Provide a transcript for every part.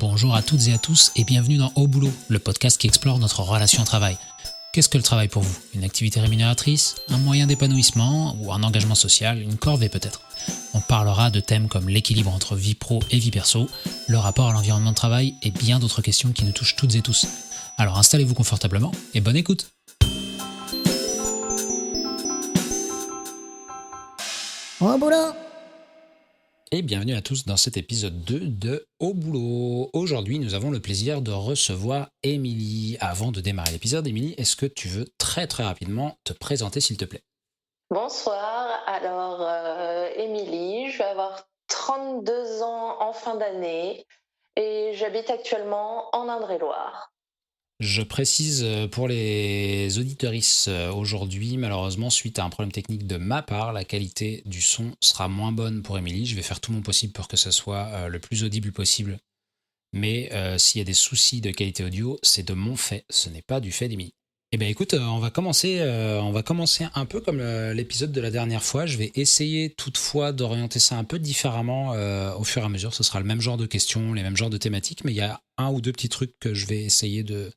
Bonjour à toutes et à tous et bienvenue dans Au Boulot, le podcast qui explore notre relation au travail. Qu'est-ce que le travail pour vous ? Une activité rémunératrice ? Un moyen d'épanouissement ? Ou un engagement social ? Une corvée peut-être ? On parlera de thèmes comme l'équilibre entre vie pro et vie perso, le rapport à l'environnement de travail et bien d'autres questions qui nous touchent toutes et tous. Alors installez-vous confortablement et bonne écoute. Au boulot! Et bienvenue à tous dans cet épisode 2 de Au Boulot. Aujourd'hui, nous avons le plaisir de recevoir Émilie. Avant de démarrer l'épisode, Émilie, est-ce que tu veux très rapidement te présenter s'il te plaît ? Bonsoir, alors Émilie, je vais avoir 32 ans en fin d'année et j'habite actuellement en Indre-et-Loire. Je précise pour les auditeuristes aujourd'hui, malheureusement, suite à un problème technique de ma part, la qualité du son sera moins bonne pour Émilie. Je vais faire tout mon possible pour que ce soit le plus audible possible. Mais s'il y a des soucis de qualité audio, c'est de mon fait, ce n'est pas du fait d'Émilie. Eh bien écoute, on va commencer un peu comme l'épisode de la dernière fois. Je vais essayer toutefois d'orienter ça un peu différemment au fur et à mesure. Ce sera le même genre de questions, les mêmes genres de thématiques, mais il y a un ou deux petits trucs que je vais essayer de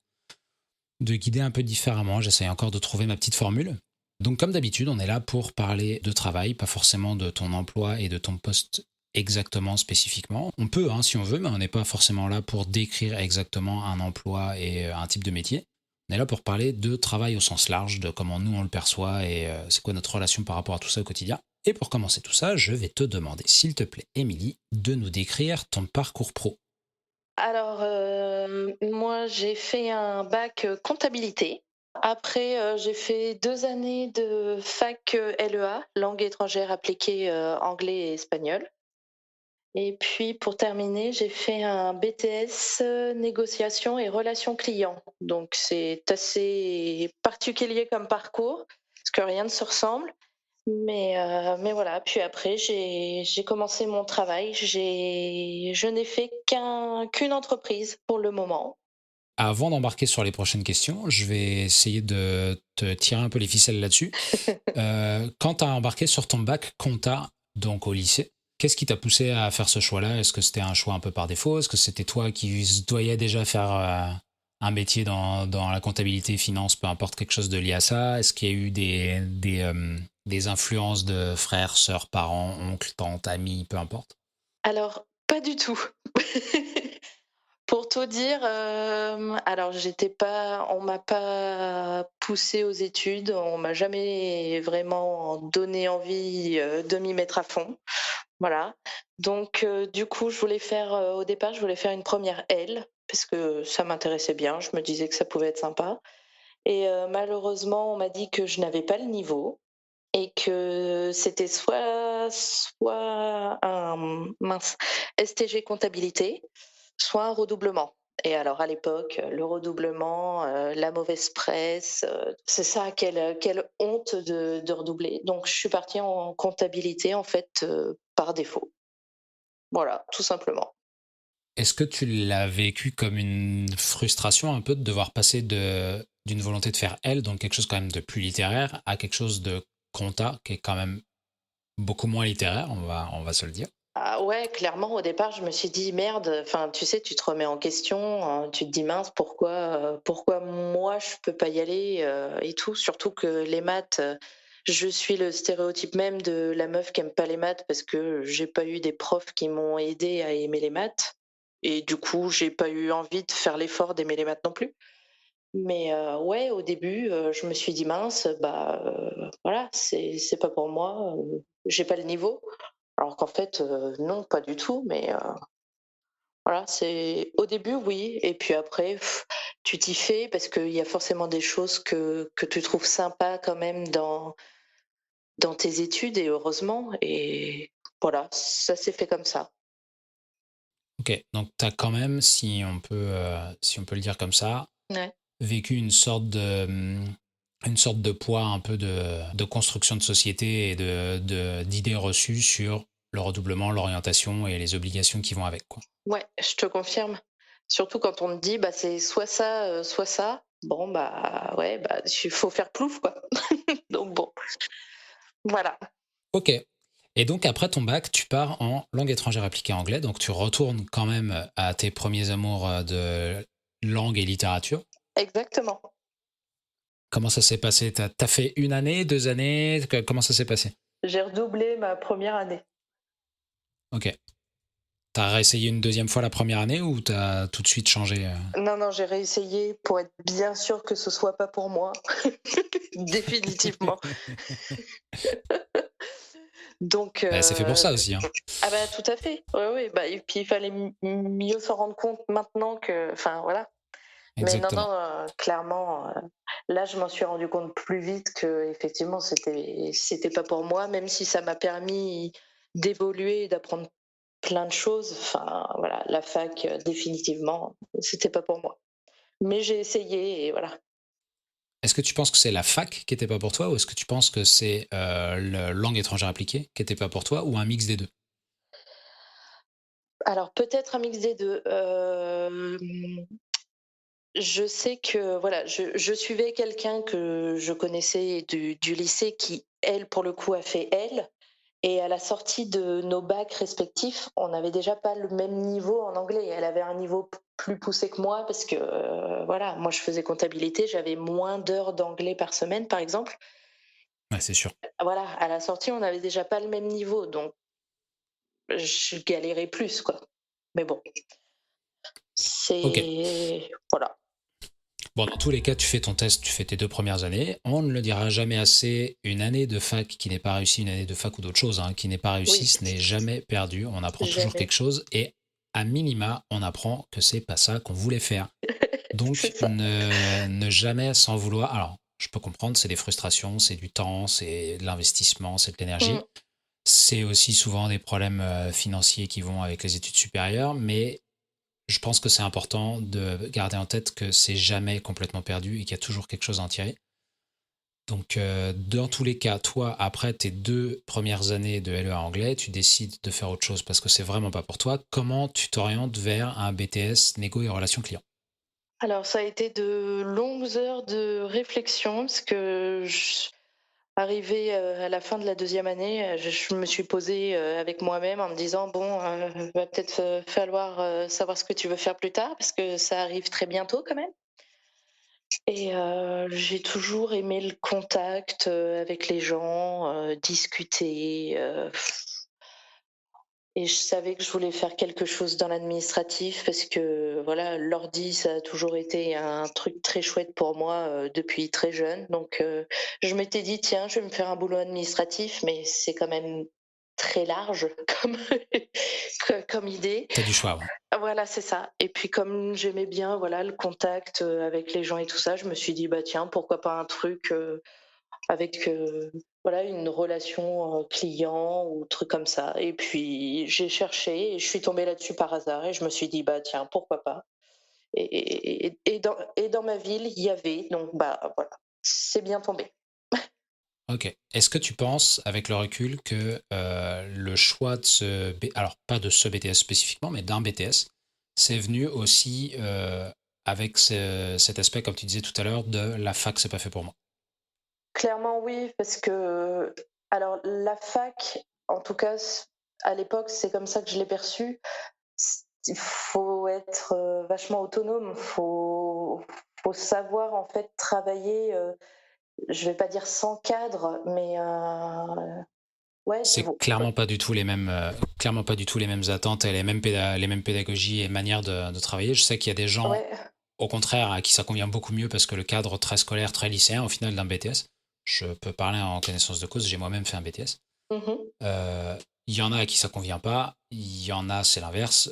guider un peu différemment. J'essaie encore de trouver ma petite formule. Donc comme d'habitude, on est là pour parler de travail, pas forcément de ton emploi et de ton poste exactement spécifiquement. On peut si on veut, mais on n'est pas forcément là pour décrire exactement un emploi et un type de métier. On est là pour parler de travail au sens large, de comment nous on le perçoit et c'est quoi notre relation par rapport à tout ça au quotidien. Et pour commencer tout ça, je vais te demander, s'il te plaît, Émilie, de nous décrire ton parcours pro. Alors moi j'ai fait un bac comptabilité. Après j'ai fait 2 années de fac LEA, langue étrangère appliquée anglais et espagnol. Et puis pour terminer, j'ai fait un BTS négociation et relations clients. Donc c'est assez particulier comme parcours, parce que rien ne se ressemble. Mais voilà, puis après j'ai commencé mon travail. Je n'ai fait qu'une entreprise pour le moment. Avant d'embarquer sur les prochaines questions, je vais essayer de te tirer un peu les ficelles là-dessus. Quand tu as embarqué sur ton bac compta, donc au lycée, qu'est-ce qui t'a poussé à faire ce choix-là ? Est-ce que c'était un choix un peu par défaut ? Est-ce que c'était toi qui doyais déjà faire un métier dans la comptabilité, finance, peu importe, quelque chose de lié à ça ? Est-ce qu'il y a eu des influences de frères, sœurs, parents, oncles, tantes, amis, peu importe ? Alors, pas du tout. Pour tout dire, alors on m'a pas poussée aux études, on m'a jamais vraiment donné envie de m'y mettre à fond. Voilà. Donc, du coup, au départ, je voulais faire une première L, parce que ça m'intéressait bien, je me disais que ça pouvait être sympa. Et malheureusement, on m'a dit que je n'avais pas le niveau et que c'était soit un STG comptabilité, soit un redoublement. Et alors à l'époque, le redoublement, la mauvaise presse, c'est ça, quelle honte de redoubler. Donc je suis partie en comptabilité en fait par défaut. Voilà, tout simplement. Est-ce que tu l'as vécu comme une frustration un peu de devoir passer d'une volonté de faire L, donc quelque chose quand même de plus littéraire, à quelque chose de compta, qui est quand même beaucoup moins littéraire, on va se le dire. Ah ouais, clairement, au départ, je me suis dit merde, enfin, tu sais, tu te remets en question, tu te dis mince, pourquoi moi je peux pas y aller et tout, surtout que les maths, je suis le stéréotype même de la meuf qui aime pas les maths parce que j'ai pas eu des profs qui m'ont aidé à aimer les maths et du coup, j'ai pas eu envie de faire l'effort d'aimer les maths non plus. Mais ouais, au début, je me suis dit mince, voilà, c'est pas pour moi, j'ai pas le niveau. Alors qu'en fait, non, pas du tout, mais voilà, c'est au début, oui, et puis après, tu t'y fais parce qu'il y a forcément des choses que tu trouves sympas quand même dans tes études, et heureusement, et voilà, ça s'est fait comme ça. Ok, donc tu as quand même, si on peut le dire comme ça, Ouais. vécu une sorte de poids un peu de construction de société et d'idées reçues sur le redoublement, l'orientation et les obligations qui vont avec, quoi. Ouais, je te confirme. Surtout quand on te dit, bah, c'est soit ça, soit ça. Bon, bah, ouais, il faut faire plouf, quoi. Donc bon, voilà. Ok. Et donc, après ton bac, tu pars en langue étrangère appliquée anglais. Donc, tu retournes quand même à tes premiers amours de langue et littérature. Exactement. Comment ça s'est passé? T'as fait 1 année, 2 années? Comment ça s'est passé? J'ai redoublé ma première année. Ok. T'as réessayé une deuxième fois la première année ou t'as tout de suite changé? Non, j'ai réessayé pour être bien sûr que ce soit pas pour moi. Définitivement. Donc, C'est fait pour ça aussi, hein. ah bah tout à fait. Oui. Bah, et puis il fallait mieux s'en rendre compte maintenant que. Enfin, voilà. Mais non, Exactement. clairement, là, je m'en suis rendu compte plus vite que effectivement, c'était pas pour moi, même si ça m'a permis d'évoluer et d'apprendre plein de choses. Enfin, voilà, la fac, définitivement, c'était pas pour moi. Mais j'ai essayé et voilà. Est-ce que tu penses que c'est la fac qui était pas pour toi ou est-ce que tu penses que c'est la langue étrangère appliquée qui était pas pour toi ou un mix des deux? Alors peut-être un mix des 2. Je sais que voilà, je suivais quelqu'un que je connaissais du lycée qui, elle, pour le coup, a fait L. Et à la sortie de nos bacs respectifs, on n'avait déjà pas le même niveau en anglais. Elle avait un niveau plus poussé que moi parce que voilà, moi je faisais comptabilité, j'avais moins d'heures d'anglais par semaine, par exemple. Ouais, c'est sûr. Voilà, à la sortie, on n'avait déjà pas le même niveau, donc je galérais plus, quoi. Mais bon, Ok. c'est voilà. Bon, dans tous les cas, tu fais ton test, tu fais tes 2 premières années. On ne le dira jamais assez. Une année de fac qui n'est pas réussie, une année de fac ou d'autre chose, hein, qui n'est pas réussie, Oui, ce n'est jamais perdu. On apprend toujours jamais. quelque chose et à minima, on apprend que c'est pas ça qu'on voulait faire. C'est Donc, ça. ne jamais s'en vouloir. Alors, je peux comprendre, c'est des frustrations, c'est du temps, c'est de l'investissement, c'est de Mm. l'énergie. C'est aussi souvent des problèmes financiers qui vont avec les études supérieures, mais je pense que c'est important de garder en tête que c'est jamais complètement perdu et qu'il y a toujours quelque chose à en tirer. Donc, dans tous les cas, toi, après tes 2 premières années de LEA anglais, tu décides de faire autre chose parce que c'est vraiment pas pour toi. Comment tu t'orientes vers un BTS négo et relations clients? Alors, ça a été de longues heures de réflexion parce que arrivée à la fin de la deuxième année, je me suis posée avec moi-même en me disant, bon, va peut-être falloir savoir ce que tu veux faire plus tard parce que ça arrive très bientôt quand même. Et j'ai toujours aimé le contact avec les gens, discuter. Et je savais que je voulais faire quelque chose dans l'administratif parce que voilà, l'ordi, ça a toujours été un truc très chouette pour moi depuis très jeune. Donc je m'étais dit, tiens, je vais me faire un boulot administratif, mais c'est quand même très large comme, comme idée. T'as du choix, ouais. Voilà, c'est ça. Et puis comme j'aimais bien voilà, le contact avec les gens et tout ça, je me suis dit, bah tiens, pourquoi pas un truc avec voilà, une relation client ou truc comme ça. Et puis j'ai cherché et je suis tombée là-dessus par hasard et je me suis dit bah tiens pourquoi pas. Et dans ma ville il y avait donc bah voilà c'est bien tombé. Ok. Est-ce que tu penses, avec le recul, que le choix de alors pas de ce BTS spécifiquement, mais d'un BTS, c'est venu aussi avec cet aspect, comme tu disais tout à l'heure, de la fac, c'est pas fait pour moi. Clairement oui parce que alors la fac en tout cas à l'époque c'est comme ça que je l'ai perçu. Il faut être vachement autonome, faut savoir en fait travailler. Je vais pas dire sans cadre, mais ouais, C'est clairement pas du tout les mêmes attentes et les mêmes pédagogies et manières de travailler. Je sais qu'il y a des gens, ouais. au contraire, à qui ça convient beaucoup mieux parce que le cadre très scolaire, très lycéen, au final, d'un BTS, je peux parler en connaissance de cause, j'ai moi-même fait un BTS. Mhm. Euh, Il y en a à qui ça convient pas, il y en a, c'est l'inverse.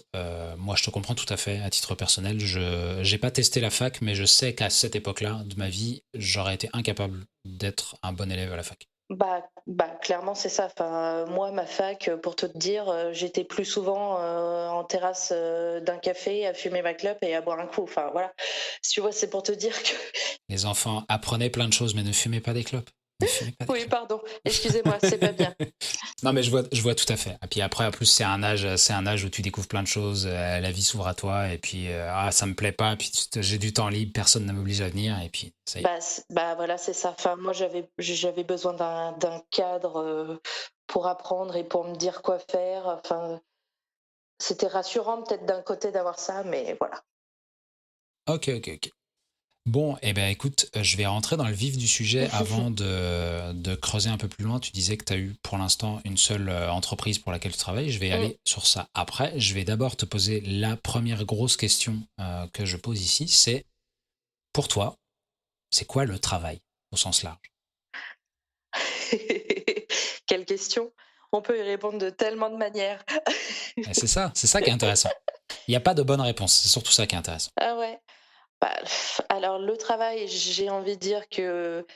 Moi, je te comprends tout à fait à titre personnel. Je n'ai pas testé la fac, mais je sais qu'à cette époque-là de ma vie, j'aurais été incapable d'être un bon élève à la fac. Clairement, c'est ça. Enfin, moi, ma fac, pour te dire, j'étais plus souvent en terrasse d'un café à fumer ma clope et à boire un coup. Enfin, voilà. Si tu vois, c'est pour te dire que. Les enfants apprenaient plein de choses, mais ne fumez pas des clopes. Ne fumez pas des Oui, clopes. pardon. Excusez-moi, c'est pas bien. Non, mais je vois tout à fait. Et puis après, en plus, c'est un âge où tu découvres plein de choses, la vie s'ouvre à toi, et puis, ça me plaît pas, puis j'ai du temps libre, personne ne m'oblige à venir, et puis, ça y est. Voilà, c'est ça. Enfin, moi, j'avais besoin d'un cadre pour apprendre et pour me dire quoi faire. Enfin, c'était rassurant peut-être d'un côté d'avoir ça, mais voilà. Ok, ok, ok. Bon, eh ben écoute, je vais rentrer dans le vif du sujet avant de creuser un peu plus loin. Tu disais que tu as eu pour l'instant une seule entreprise pour laquelle tu travailles. Je vais Mm. aller sur ça après. Je vais d'abord te poser la première grosse question que je pose ici. C'est, pour toi, c'est quoi le travail au sens large? Quelle question! On peut y répondre de tellement de manières. Et c'est ça qui est intéressant. Il n'y a pas de bonne réponse. C'est surtout ça qui est intéressant. Ah ouais. Bah, alors le travail, j'ai envie de dire que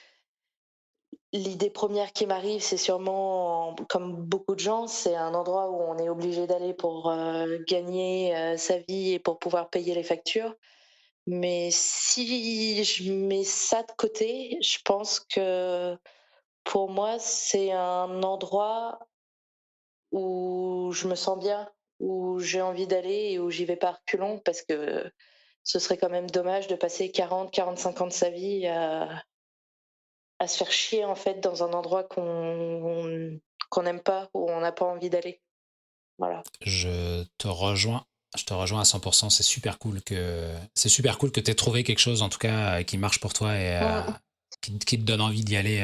l'idée première qui m'arrive, c'est sûrement, comme beaucoup de gens, c'est un endroit où on est obligé d'aller pour, gagner, sa vie et pour pouvoir payer les factures. Mais si je mets ça de côté, je pense que pour moi, c'est un endroit où je me sens bien, où j'ai envie d'aller et où j'y vais pas à reculons parce que ce serait quand même dommage de passer 40-45 ans de sa vie à se faire chier en fait dans un endroit qu'on n'aime pas, où on n'a pas envie d'aller. Voilà. Je te rejoins. Je te rejoins à 100%. C'est super cool que tu aies trouvé quelque chose, en tout cas, qui marche pour toi et Mmh. qui te donne envie d'y aller.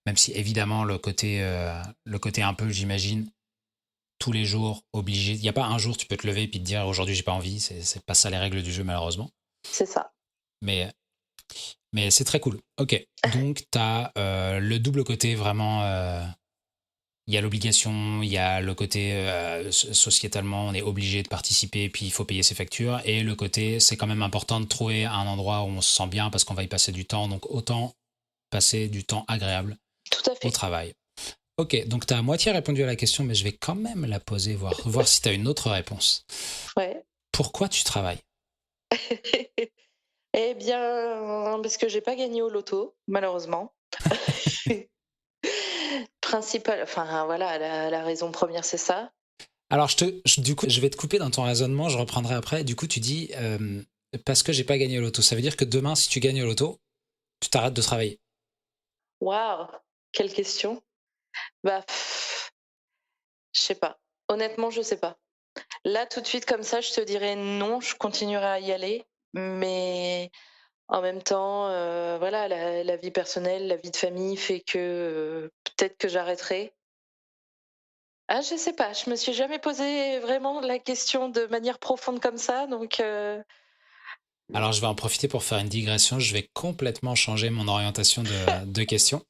Même si évidemment le côté un peu, j'imagine, tous les jours obligé. Il n'y a pas un jour tu peux te lever et puis te dire aujourd'hui j'ai pas envie. C'est pas ça les règles du jeu malheureusement. C'est ça. Mais mais c'est très cool. Ok. Donc tu as le double côté vraiment. Il y a l'obligation, il y a le côté sociétalement, on est obligé de participer, puis il faut payer ses factures. Et le côté, c'est quand même important de trouver un endroit où on se sent bien parce qu'on va y passer du temps. Donc autant passer du temps agréable Tout à au fait. travail. Ok, donc tu as à moitié répondu à la question, mais je vais quand même la poser, voir si tu as une autre réponse. Ouais. Pourquoi tu travailles? Eh bien, parce que j'ai pas gagné au loto, malheureusement. Enfin voilà, la raison première, c'est ça. Alors, du coup, je vais te couper dans ton raisonnement, je reprendrai après. Du coup, tu dis, parce que j'ai pas gagné au loto. Ça veut dire que demain, si tu gagnes au loto, tu t'arrêtes de travailler. Waouh! Quelle question. Bah, je sais pas. Honnêtement, je sais pas. Là, tout de suite, comme ça, je te dirais non, je continuerai à y aller, mais en même temps, voilà, la vie personnelle, la vie de famille fait que, peut-être que j'arrêterai. Ah, je sais pas, je me suis jamais posé vraiment la question de manière profonde comme ça, donc Alors, je vais en profiter pour faire une digression. Je vais complètement changer mon orientation de question.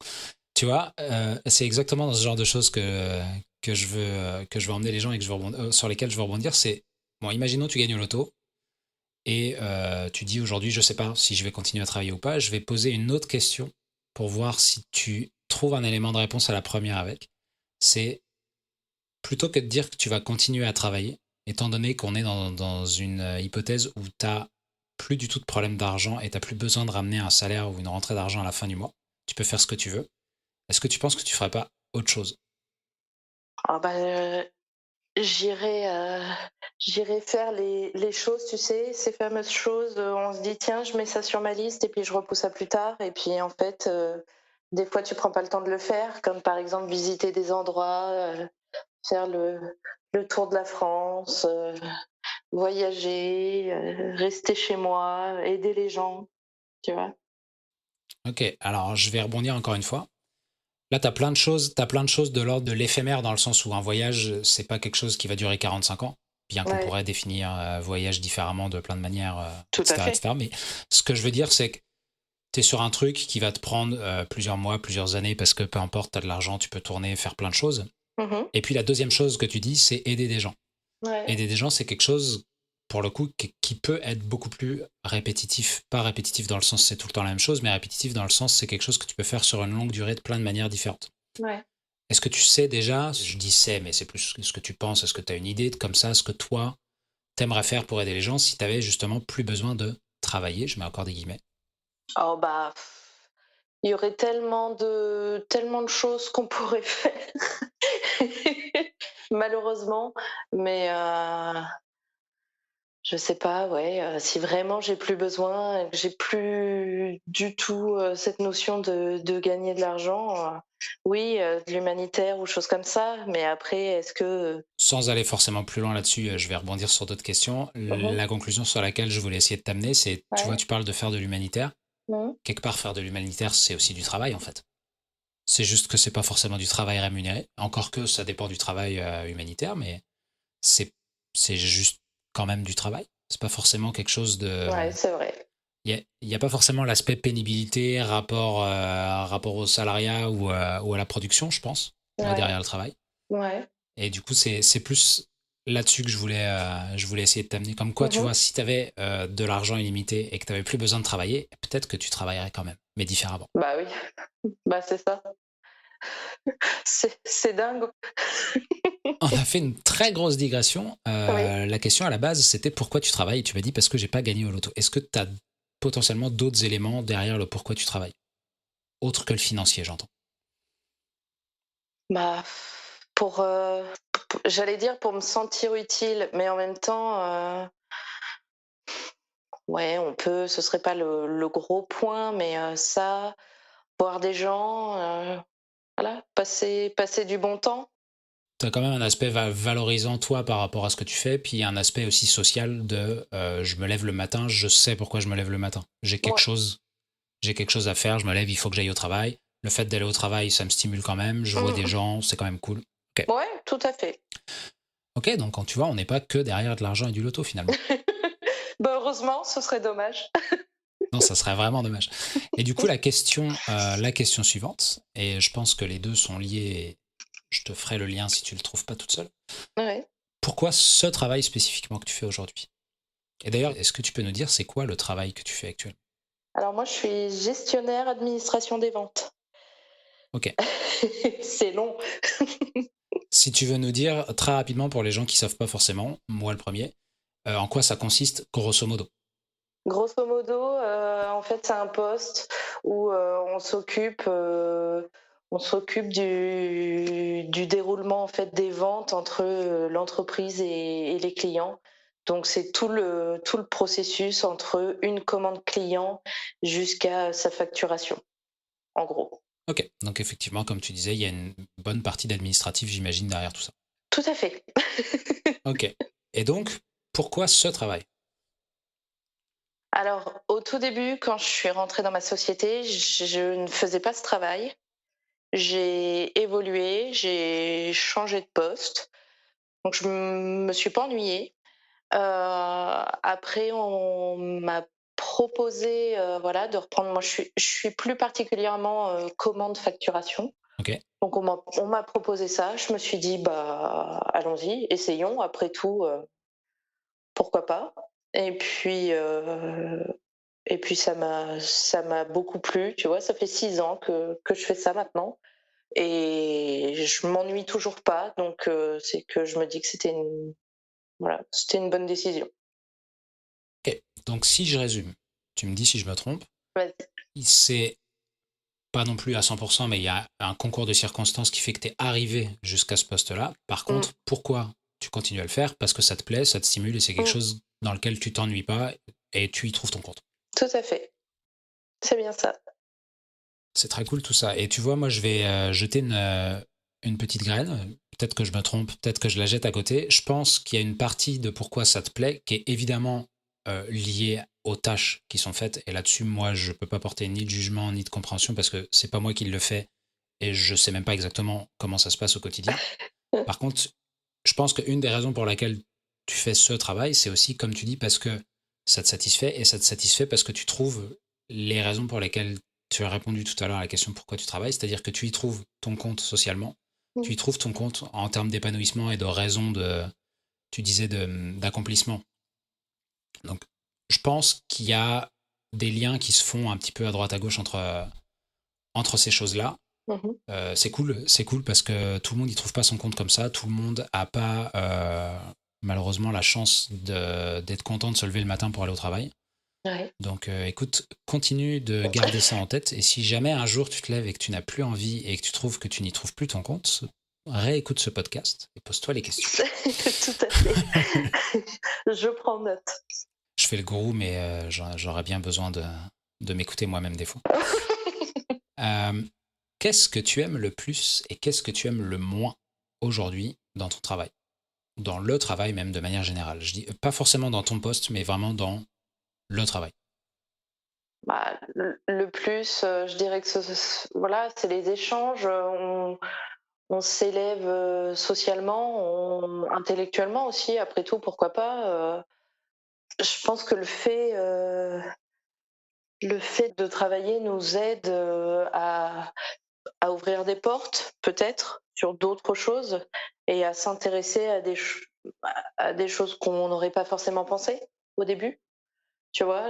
Tu vois, c'est exactement dans ce genre de choses que je veux emmener les gens et sur lesquelles je veux rebondir. C'est, bon, imaginons tu gagnes au loto et tu dis aujourd'hui, je sais pas si je vais continuer à travailler ou pas. Je vais poser une autre question pour voir si tu trouves un élément de réponse à la première avec. C'est plutôt que de dire que tu vas continuer à travailler, étant donné qu'on est dans une hypothèse où tu n'as plus du tout de problème d'argent et tu n'as plus besoin de ramener un salaire ou une rentrée d'argent à la fin du mois, tu peux faire ce que tu veux. Est-ce que tu penses que tu ferais pas autre chose? ah bah, j'irai, j'irai faire les choses, tu sais, ces fameuses choses, on se dit: «Tiens, je mets ça sur ma liste» et puis je repousse à plus tard et puis en fait, des fois tu prends pas le temps de le faire, comme par exemple visiter des endroits, faire le tour de la France, voyager, rester chez moi, aider les gens, tu vois? Ok, alors je vais rebondir encore une fois. Là, t'as plein de choses de l'ordre de l'éphémère dans le sens où un voyage, c'est pas quelque chose qui va durer 45 ans, bien qu'on Ouais, pourrait définir voyage différemment de plein de manières, tout à etc., fait. etc. Mais ce que je veux dire, c'est que t'es sur un truc qui va te prendre plusieurs mois, plusieurs années, parce que peu importe, t'as de l'argent, tu peux tourner, faire plein de choses. Mmh. Et puis la deuxième chose que tu dis, c'est aider des gens. Ouais. Aider des gens, c'est quelque chose, pour le coup, qui peut être beaucoup plus répétitif. Pas répétitif dans le sens c'est tout le temps la même chose, mais répétitif dans le sens c'est quelque chose que tu peux faire sur une longue durée de plein de manières différentes. Ouais. Est-ce que tu sais déjà, je dis c'est, mais c'est plus ce que tu penses, est-ce que tu as une idée de comme ça, ce que toi, t'aimerais faire pour aider les gens si tu avais justement plus besoin de travailler, je mets encore des guillemets. Oh bah, il y aurait tellement de choses qu'on pourrait faire, malheureusement, mais Je sais pas, ouais, si vraiment j'ai plus besoin, que j'ai plus du tout, cette notion de gagner de l'argent, oui, de l'humanitaire ou choses comme ça. Mais après, est-ce que, Sans aller forcément plus loin là-dessus, je vais rebondir sur d'autres questions. mmh La conclusion sur laquelle je voulais essayer de t'amener, c'est, tu vois, ouais, tu parles de faire de l'humanitaire. mmh Quelque part, faire de l'humanitaire, c'est aussi du travail, en fait. C'est juste que c'est pas forcément du travail rémunéré. Encore que ça dépend du travail humanitaire, mais c'est, c'est juste quand même du travail. C'est pas forcément quelque chose de. ouais, c'est vrai. Il y a pas forcément l'aspect pénibilité, rapport au salariat ou à la production, je pense, Ouais, derrière le travail. ouais. Et du coup, c'est plus là-dessus que je voulais essayer de t'amener. Comme quoi, tu Mmh vois, si tu avais de l'argent illimité et que tu n'avais plus besoin de travailler, peut-être que tu travaillerais quand même, mais différemment. Bah oui, bah c'est ça. C'est dingue. On a fait une très grosse digression. Oui. La question à la base, c'était pourquoi tu travailles. Tu m'as dit parce que j'ai pas gagné au loto. Est-ce que tu as potentiellement d'autres éléments derrière le pourquoi tu travailles, autre que le financier, j'entends. Bah, pour, j'allais dire pour me sentir utile, mais en même temps, ouais, on peut, ce serait pas le gros point, mais ça, voir des gens, voilà, passer du bon temps. Tu as quand même un aspect valorisant, toi, par rapport à ce que tu fais, puis un aspect aussi social de je me lève le matin, je sais pourquoi je me lève le matin. Ouais, J'ai quelque chose à faire, je me lève, il faut que j'aille au travail. Le fait d'aller au travail, ça me stimule quand même, je vois des mmh, gens, c'est quand même cool. Ok. ouais, tout à fait. Ok, donc quand tu vois, on n'est pas que derrière de l'argent et du loto finalement. Bah, heureusement, ce serait dommage. Non, ça serait vraiment dommage. Et du coup, la question suivante, et je pense que les deux sont liés, et je te ferai le lien si tu le trouves pas toute seule. Ouais. Pourquoi ce travail spécifiquement que tu fais aujourd'hui? Et d'ailleurs, est-ce que tu peux nous dire c'est quoi le travail que tu fais actuellement? Alors moi, je suis gestionnaire administration des ventes. Ok. C'est long. Si tu veux nous dire très rapidement pour les gens qui savent pas forcément, moi le premier, en quoi ça consiste grosso modo? Grosso modo, en fait, c'est un poste où, on s'occupe du déroulement, en fait, des ventes entre, l'entreprise et les clients. Donc c'est tout le processus entre une commande client jusqu'à sa facturation, en gros. Ok, donc effectivement, comme tu disais, il y a une bonne partie d'administratif, j'imagine, derrière tout ça. Tout à fait. Ok. Et donc, pourquoi ce travail? Alors, au tout début, quand je suis rentrée dans ma société, je ne faisais pas ce travail. J'ai évolué, j'ai changé de poste, donc je me suis pas ennuyée. Après on m'a proposé, voilà, de reprendre. Moi, je suis plus particulièrement, commande facturation, Ok. donc on m'a proposé ça. Je me suis dit: «Bah, allons-y, essayons, après tout, pourquoi pas?» et puis, ça m'a beaucoup plu, tu vois? Ça fait 6 ans que je fais ça maintenant. Et je m'ennuie toujours pas, donc c'est que je me dis que c'était une bonne décision. Ok. Donc, si je résume, tu me dis si je me trompe, Vas-y. c'est pas non plus à 100%, mais il y a un concours de circonstances qui fait que tu es arrivé jusqu'à ce poste-là. Par Mmh, contre, pourquoi tu continues à le faire? Parce que ça te plaît, ça te stimule et c'est quelque mmh, chose dans lequel tu t'ennuies pas et tu y trouves ton compte. tout à fait, c'est bien ça. C'est très cool tout ça. Et tu vois, moi, je vais jeter une petite graine. Peut-être que je me trompe, peut-être que je la jette à côté. Je pense qu'il y a une partie de pourquoi ça te plaît qui est évidemment liée aux tâches qui sont faites. Et là-dessus, moi, je peux pas porter ni de jugement ni de compréhension parce que c'est pas moi qui le fais et je sais même pas exactement comment ça se passe au quotidien. Par contre, je pense qu'une des raisons pour laquelle tu fais ce travail, c'est aussi, comme tu dis, parce que ça te satisfait et ça te satisfait parce que tu trouves les raisons pour lesquelles tu as répondu tout à l'heure à la question pourquoi tu travailles, c'est-à-dire que tu y trouves ton compte socialement, tu Mmh, y trouves ton compte en termes d'épanouissement et de raison tu disais, d'accomplissement. Donc, je pense qu'il y a des liens qui se font un petit peu à droite à gauche entre ces choses-là. mmh C'est cool parce que tout le monde y trouve pas son compte comme ça. Tout le monde a pas malheureusement la chance d'être content de se lever le matin pour aller au travail. ouais. Donc écoute, continue de garder ça en tête. Et si jamais un jour tu te lèves et que tu n'as plus envie et que tu trouves que tu n'y trouves plus ton compte, réécoute ce podcast et pose-toi les questions. Tout à fait. Je prends note. Je fais le gourou, mais j'aurais bien besoin de m'écouter moi-même des fois. Qu'est-ce que tu aimes le plus et qu'est-ce que tu aimes le moins aujourd'hui dans ton travail? Dans le travail même de manière générale. Je dis pas forcément dans ton poste, mais vraiment dans le travail. Bah, le plus, je dirais que voilà, c'est les échanges. On s'élève socialement, intellectuellement aussi. Après tout, pourquoi pas. Je pense que le fait de travailler nous aide à ouvrir des portes, peut-être, sur d'autres choses, et à s'intéresser à des choses qu'on n'aurait pas forcément pensé au début. Tu vois,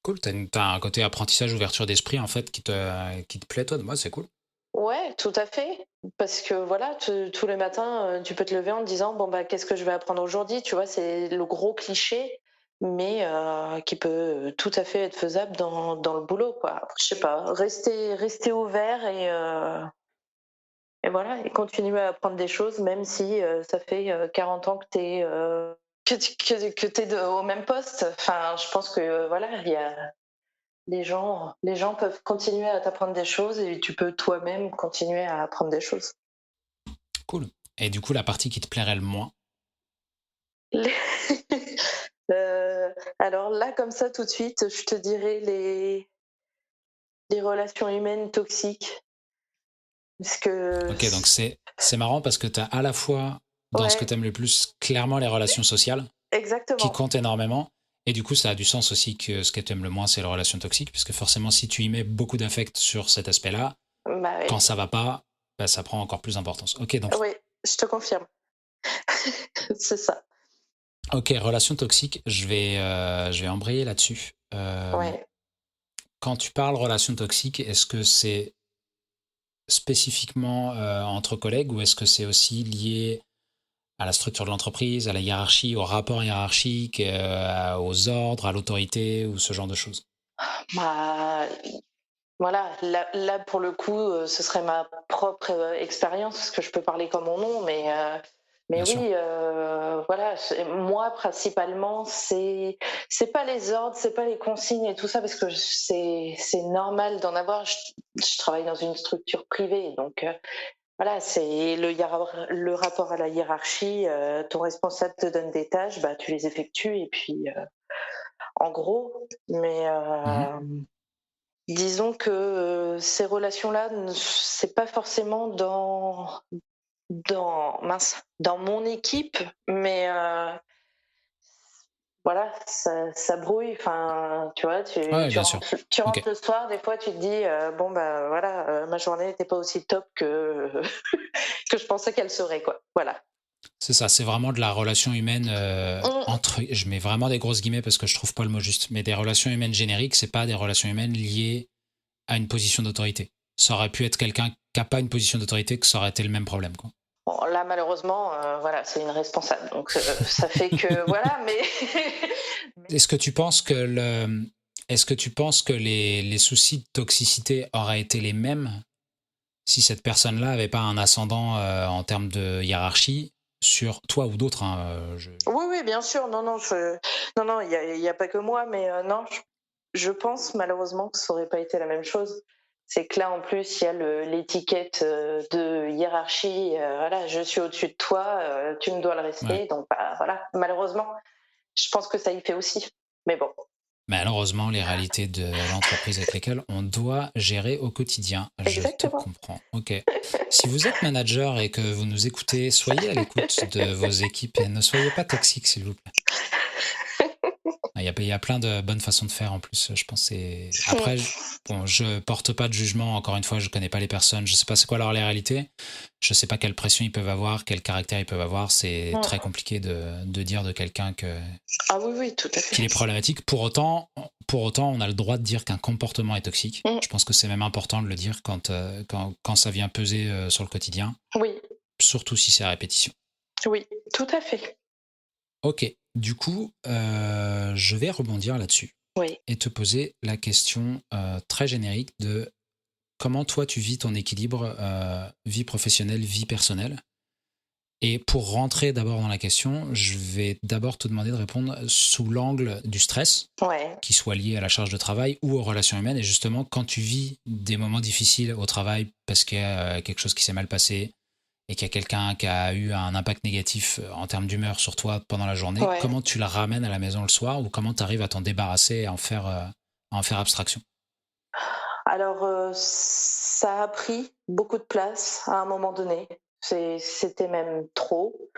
Cool, t'as un côté apprentissage, ouverture d'esprit en fait qui te plaît toi, moi c'est cool. Ouais, tout à fait. Parce que voilà, tous les matins, tu peux te lever en te disant bon bah qu'est-ce que je vais apprendre aujourd'hui, tu vois, c'est le gros cliché, mais qui peut tout à fait être faisable dans le boulot, quoi. Je sais pas, rester ouvert et voilà, et continuer à apprendre des choses, même si ça fait 40 ans que t'es au même poste. Enfin, je pense que voilà, les gens peuvent continuer à t'apprendre des choses et tu peux toi-même continuer à apprendre des choses. Cool. Et du coup la partie qui te plairait le moins? Les- alors là, comme ça, tout de suite, je te dirais les relations humaines toxiques. Parce que, Ok, donc c'est marrant parce que t'as à la fois dans ce que ouais, t'aimes le plus clairement les relations sociales qui exactement. comptent énormément. Et du coup, ça a du sens aussi que ce que tu aimes le moins, c'est les relations toxiques, puisque forcément, si tu y mets beaucoup d'affect sur cet aspect-là, Bah quand oui, ça va pas, bah, ça prend encore plus d'importance. Ok, donc, oui, je te confirme. C'est ça. ok, relations toxiques, je vais embrayer là-dessus. Ouais. Quand tu parles relations toxiques, est-ce que c'est spécifiquement entre collègues ou est-ce que c'est aussi lié à la structure de l'entreprise, à la hiérarchie, au rapport hiérarchique, aux ordres, à l'autorité ou ce genre de choses? Bah, voilà, là, pour le coup, ce serait ma propre expérience, parce que je peux parler comme mon nom, mais Bien sûr. oui, voilà, moi principalement, c'est pas les ordres, c'est pas les consignes et tout ça, parce que c'est normal d'en avoir. Je travaille dans une structure privée, donc voilà, c'est le rapport à la hiérarchie. Ton responsable te donne des tâches, bah tu les effectues et puis en gros, mais Mhm. disons que ces relations-là, c'est pas forcément dans mon équipe, mais voilà, ça brouille. Enfin, tu vois, Ouais, bien sûr. tu Ok. rentres le soir, des fois, tu te dis bon bah voilà, ma journée n'était pas aussi top que que je pensais qu'elle serait, quoi. Voilà. C'est ça, c'est vraiment de la relation humaine Mm. entre. Je mets vraiment des grosses guillemets parce que je trouve pas le mot juste. Mais des relations humaines génériques, c'est pas des relations humaines liées à une position d'autorité. Ça aurait pu être quelqu'un qui n'a pas une position d'autorité que ça aurait été le même problème, quoi. Bon, là, malheureusement, voilà, c'est une responsable, donc ça fait que voilà, mais Est-ce que tu penses que est-ce que tu penses que les soucis de toxicité auraient été les mêmes si cette personne-là avait pas un ascendant en termes de hiérarchie sur toi ou d'autres, hein, oui, oui, bien sûr. Non, non, non, non, il y a pas que moi, mais non, je pense malheureusement que ça aurait pas été la même chose. C'est que là, en plus, il y a l'étiquette de hiérarchie. Voilà, je suis au-dessus de toi, tu me dois le Ouais. respect. Donc, bah, voilà, malheureusement, je pense que ça y fait aussi. Mais bon, Malheureusement, les réalités de l'entreprise avec lesquelles on doit gérer au quotidien. Je te exactement. comprends. Ok. Si vous êtes manager et que vous nous écoutez, soyez à l'écoute de vos équipes et ne soyez pas toxiques, s'il vous plaît. Il y a plein de bonnes façons de faire en plus, je pense. Après, bon, je porte pas de jugement, encore une fois, je connais pas les personnes, je sais pas c'est quoi leur réalité, je sais pas quelle pression ils peuvent avoir, quel caractère ils peuvent avoir, c'est très compliqué de dire de quelqu'un Ah oui, oui, tout à qu'il fait. est problématique. Pour autant, on a le droit de dire qu'un comportement est toxique. Mm. Je pense que c'est même important de le dire quand ça vient peser sur le quotidien, Oui, surtout si c'est à répétition. oui, tout à fait. Ok, du coup, je vais rebondir là-dessus Oui. et te poser la question très générique de comment toi tu vis ton équilibre vie professionnelle, vie personnelle. Et pour rentrer d'abord dans la question, je vais d'abord te demander de répondre sous l'angle du stress, Ouais. qui soit lié à la charge de travail ou aux relations humaines. Et justement, quand tu vis des moments difficiles au travail parce qu'il y a quelque chose qui s'est mal passé et qu'il y a quelqu'un qui a eu un impact négatif en termes d'humeur sur toi pendant la journée, Ouais. comment tu la ramènes à la maison le soir ou comment tu arrives à t'en débarrasser et à en faire abstraction? Alors, ça a pris beaucoup de place à un moment donné. C'était même trop.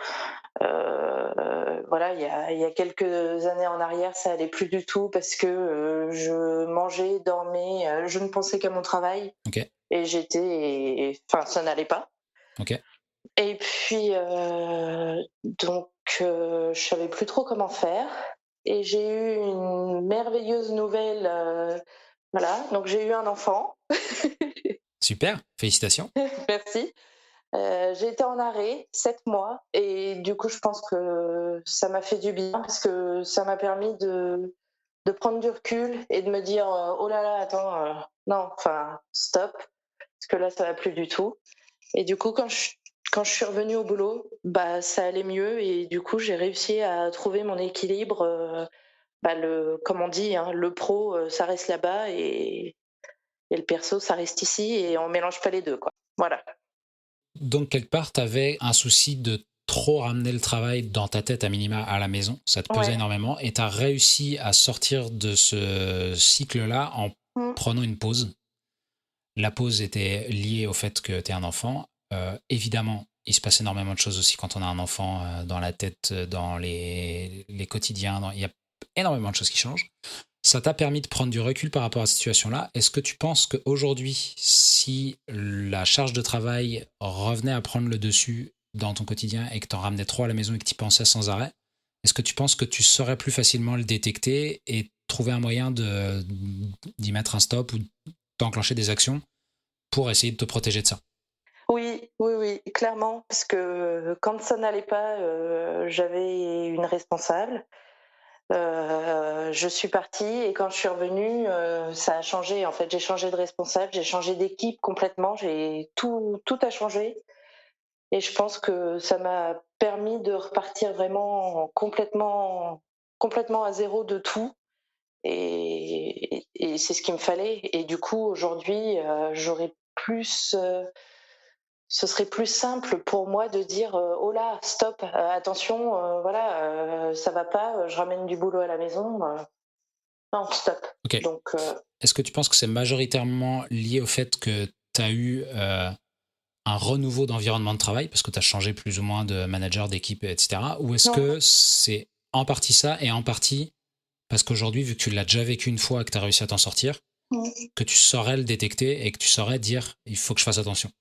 Voilà, il y a quelques années en arrière, ça allait plus du tout parce que, je mangeais, dormais, je ne pensais qu'à mon travail Ok, et enfin, ça n'allait pas. ok, Et puis, donc, je savais plus trop comment faire et j'ai eu une merveilleuse nouvelle, voilà, donc j'ai eu un enfant. super, félicitations. Merci. J'ai été en arrêt 7 mois et du coup, je pense que ça m'a fait du bien parce que ça m'a permis de prendre du recul et de me dire, «Oh là là, attends, non, enfin, stop, parce que là, ça va plus du tout». Et du coup, quand je suis revenue au boulot, bah, ça allait mieux et du coup, j'ai réussi à trouver mon équilibre, bah, comme on dit, hein, le pro, ça reste là-bas et le perso, ça reste ici et on mélange pas les 2, quoi. Voilà. Donc, quelque part, tu avais un souci de trop ramener le travail dans ta tête à minima à la maison. Ça te pesait Ouais. énormément et tu as réussi à sortir de ce cycle-là en Mmh. prenant une pause. La pause était liée au fait que tu es un enfant. Évidemment, il se passe énormément de choses aussi quand on a un enfant dans la tête, dans les quotidiens. Il y a énormément de choses qui changent. Ça t'a permis de prendre du recul par rapport à cette situation-là. Est-ce que tu penses qu'aujourd'hui, si la charge de travail revenait à prendre le dessus dans ton quotidien et que tu en ramenais trop à la maison et que tu y pensais sans arrêt, est-ce que tu penses que tu saurais plus facilement le détecter et trouver un moyen d'y mettre un stop ou d'enclencher des actions pour essayer de te protéger de ça? Oui, oui, oui, clairement, parce que quand ça n'allait pas, j'avais une responsable. Je suis partie et quand je suis revenue, ça a changé, en fait. J'ai changé de responsable, j'ai changé d'équipe complètement, j'ai tout a changé et je pense que ça m'a permis de repartir vraiment complètement à zéro de tout et c'est ce qu'il me fallait et du coup, aujourd'hui, j'aurais plus, ce serait plus simple pour moi de dire, «Oh là, stop, attention, voilà, ça va pas, je ramène du boulot à la maison, non, stop». Ok. Donc Est-ce que tu penses que c'est majoritairement lié au fait que tu as eu un renouveau d'environnement de travail parce que tu as changé plus ou moins de manager, d'équipe, etc. Ou est-ce non, que c'est en partie ça et en partie parce qu'aujourd'hui, vu que tu l'as déjà vécu une fois et que tu as réussi à t'en sortir, mmh. que tu saurais le détecter et que tu saurais dire il faut que je fasse attention?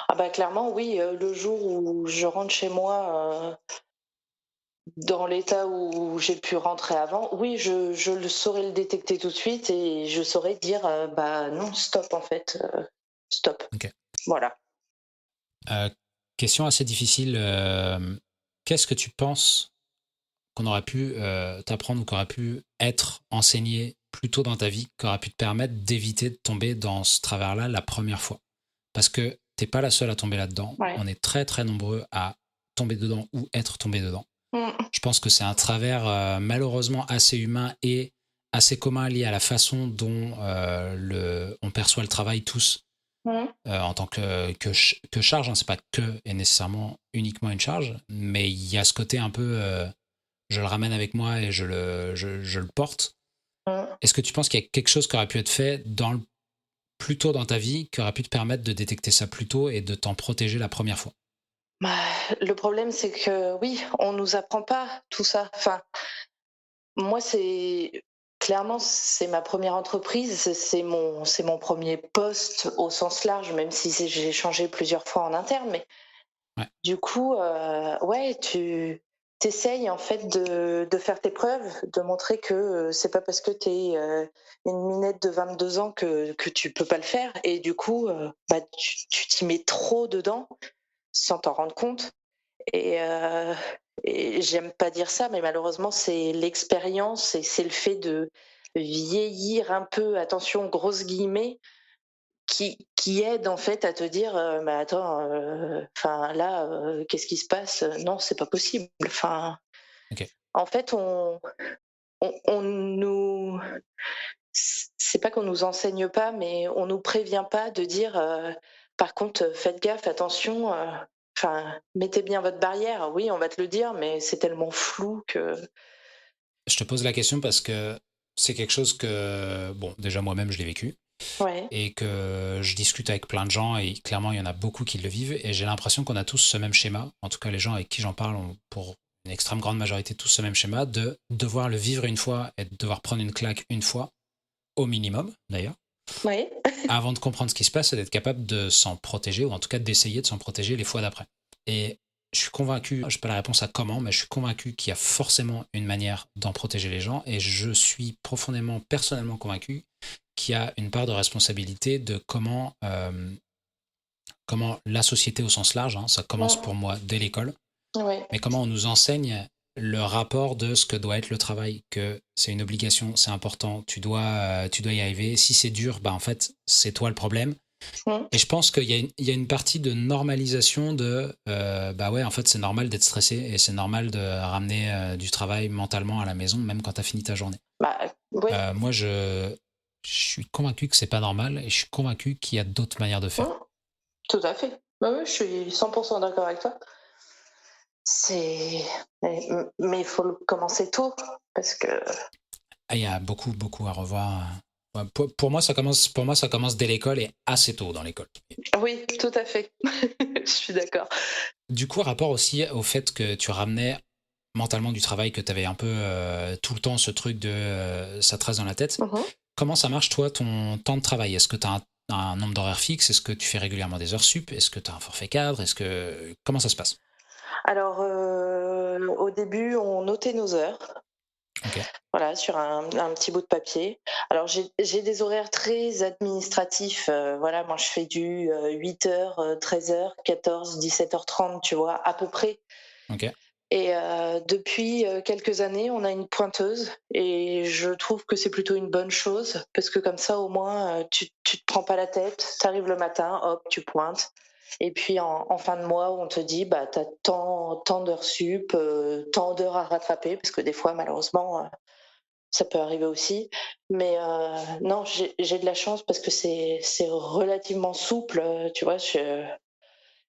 Ah bah, clairement oui, le jour où je rentre chez moi, dans l'état où j'ai pu rentrer avant, oui, je le saurais le détecter tout de suite et je saurais dire, «Bah, non, stop en fait, stop». Ok. Voilà. Euh, Question assez difficile. Qu'est-ce que tu penses qu'on aurait pu t'apprendre ou qu'aurait pu être enseigné plus tôt dans ta vie, qui aurait pu te permettre d'éviter de tomber dans ce travers-là la première fois? Parce que t'es pas la seule à tomber là-dedans. Ouais. On est très très nombreux à tomber dedans ou être tombé dedans. Mmh. Je pense que c'est un travers malheureusement assez humain et assez commun lié à la façon dont on perçoit le travail tous Mmh. en tant que charge. Hein. C'est pas que et nécessairement uniquement une charge, mais il y a ce côté un peu je le ramène avec moi et je le porte. Mmh. Est-ce que tu penses qu'il y a quelque chose qui aurait pu être fait plus tôt dans ta vie qui aurait pu te permettre de détecter ça plus tôt et de t'en protéger la première fois? Bah, le problème, c'est que oui, on nous apprend pas tout ça. Enfin, moi, c'est ma première entreprise, c'est mon premier poste au sens large, même si j'ai changé plusieurs fois en interne. Mais Ouais, du coup, ouais, tu essayes en fait de faire tes preuves, de montrer que, c'est pas parce que tu es, une minette de 22 ans que tu peux pas le faire et du coup, bah, tu t'y mets trop dedans sans t'en rendre compte et et j'aime pas dire ça, mais malheureusement, c'est l'expérience et c'est le fait de vieillir un peu, attention, grosses guillemets, qui aide en fait à te dire, «Mais attends, enfin là, qu'est-ce qui se passe? Non, c'est pas possible». Enfin, OK. en fait, on nous c'est pas qu'on nous enseigne pas, mais on nous prévient pas de dire, «Par contre, faites gaffe, attention, enfin, mettez bien votre barrière». Oui, on va te le dire, mais c'est tellement flou que Je te pose la question parce que c'est quelque chose que, bon, déjà moi-même je l'ai vécu ouais, et que je discute avec plein de gens et clairement il y en a beaucoup qui le vivent et j'ai l'impression qu'on a tous ce même schéma. En tout cas, les gens avec qui j'en parle ont pour une extrême grande majorité tous ce même schéma de devoir le vivre une fois et de devoir prendre une claque une fois, au minimum d'ailleurs, ouais, avant de comprendre ce qui se passe et d'être capable de s'en protéger ou en tout cas d'essayer de s'en protéger les fois d'après. Et je suis convaincu, je n'ai pas la réponse à comment, mais je suis convaincu qu'il y a forcément une manière d'en protéger les gens et je suis profondément, personnellement convaincu qu'il y a une part de responsabilité de comment la société au sens large, hein, ça commence pour mmh, moi dès l'école, ouais, mais comment on nous enseigne le rapport de ce que doit être le travail, que c'est une obligation, c'est important, tu dois y arriver. Si c'est dur, bah en fait, c'est toi le problème. mmh, Et je pense qu'il y a une partie de normalisation de bah ouais, en fait, c'est normal d'être stressé et c'est normal de ramener du travail mentalement à la maison, même quand tu as fini ta journée. bah, oui, Moi, je suis convaincu que c'est pas normal et je suis convaincu qu'il y a d'autres manières de faire. mmh, tout à fait. Bah, oui, je suis 100 d'accord avec toi. C'est mais il faut le commencer tôt parce que Ah, il y a beaucoup, beaucoup à revoir. Ouais, pour moi, ça commence dès l'école et assez tôt dans l'école. oui, tout à fait. Je suis d'accord. Du coup, rapport aussi au fait que tu ramenais mentalement du travail, que tu avais un peu tout le temps ce truc de ça te reste dans la tête. Mmh mh. Comment ça marche, toi, ton temps de travail? Est-ce que tu as un nombre d'horaires fixe? Est-ce que tu fais régulièrement des heures sup? Est-ce que tu as un forfait cadre? Comment ça se passe? Alors, au début, on notait nos heures, Ok, voilà, sur un petit bout de papier. Alors j'ai des horaires très administratifs, voilà, moi je fais du, 8h, 13h, 14, 17h30, tu vois? À peu près. ok, Et depuis, quelques années, on a une pointeuse et je trouve que c'est plutôt une bonne chose parce que comme ça, au moins, tu te prends pas la tête, tu arrives le matin, hop, tu pointes et puis en fin de mois, on te dit: «Bah, tu as tant d'heures sup, tant d'heures à rattraper» parce que des fois, malheureusement, ça peut arriver aussi. Mais non, j'ai de la chance parce que c'est relativement souple, tu vois?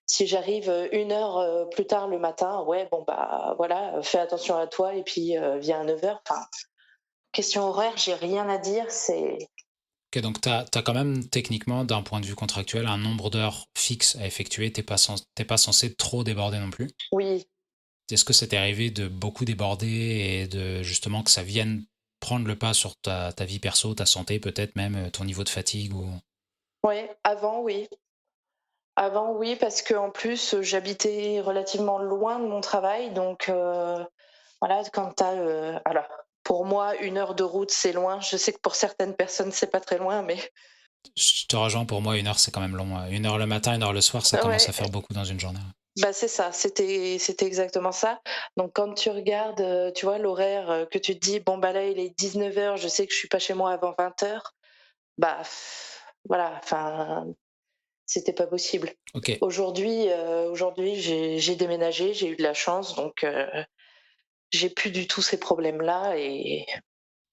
Si j'arrive, 1 heure, plus tard le matin, ouais, bon, bah, voilà, fais attention à toi et puis, viens à 9h. Enfin, question horaire, j'ai rien à dire, c'est ok. Donc, tu as quand même, techniquement, d'un point de vue contractuel, un nombre d'heures fixe à effectuer. T'es pas censé trop déborder non plus. oui, Est-ce que ça t'est arrivé de beaucoup déborder et de justement que ça vienne prendre le pas sur ta vie perso, ta santé, peut-être même ton niveau de fatigue ou... ouais, avant, oui. Avant, oui, parce qu'en plus, j'habitais relativement loin de mon travail, donc voilà, quand tu as, alors, pour moi, 1 heure de route, c'est loin. Je sais que pour certaines personnes, c'est pas très loin, mais Je te rejoins, pour moi, 1 heure, c'est quand même long. 1 heure le matin, 1 heure le soir, ça commence à ouais. faire beaucoup dans une journée. Bah, c'est ça, c'était exactement ça. Donc quand tu regardes, tu vois, l'horaire, que tu te dis: «Bon, bah, là, il est 19h, je sais que je suis pas chez moi avant 20h», bah, voilà, enfin, c'était pas possible. Ok, Aujourd'hui, j'ai déménagé, j'ai eu de la chance, donc j'ai plus du tout ces problèmes-là et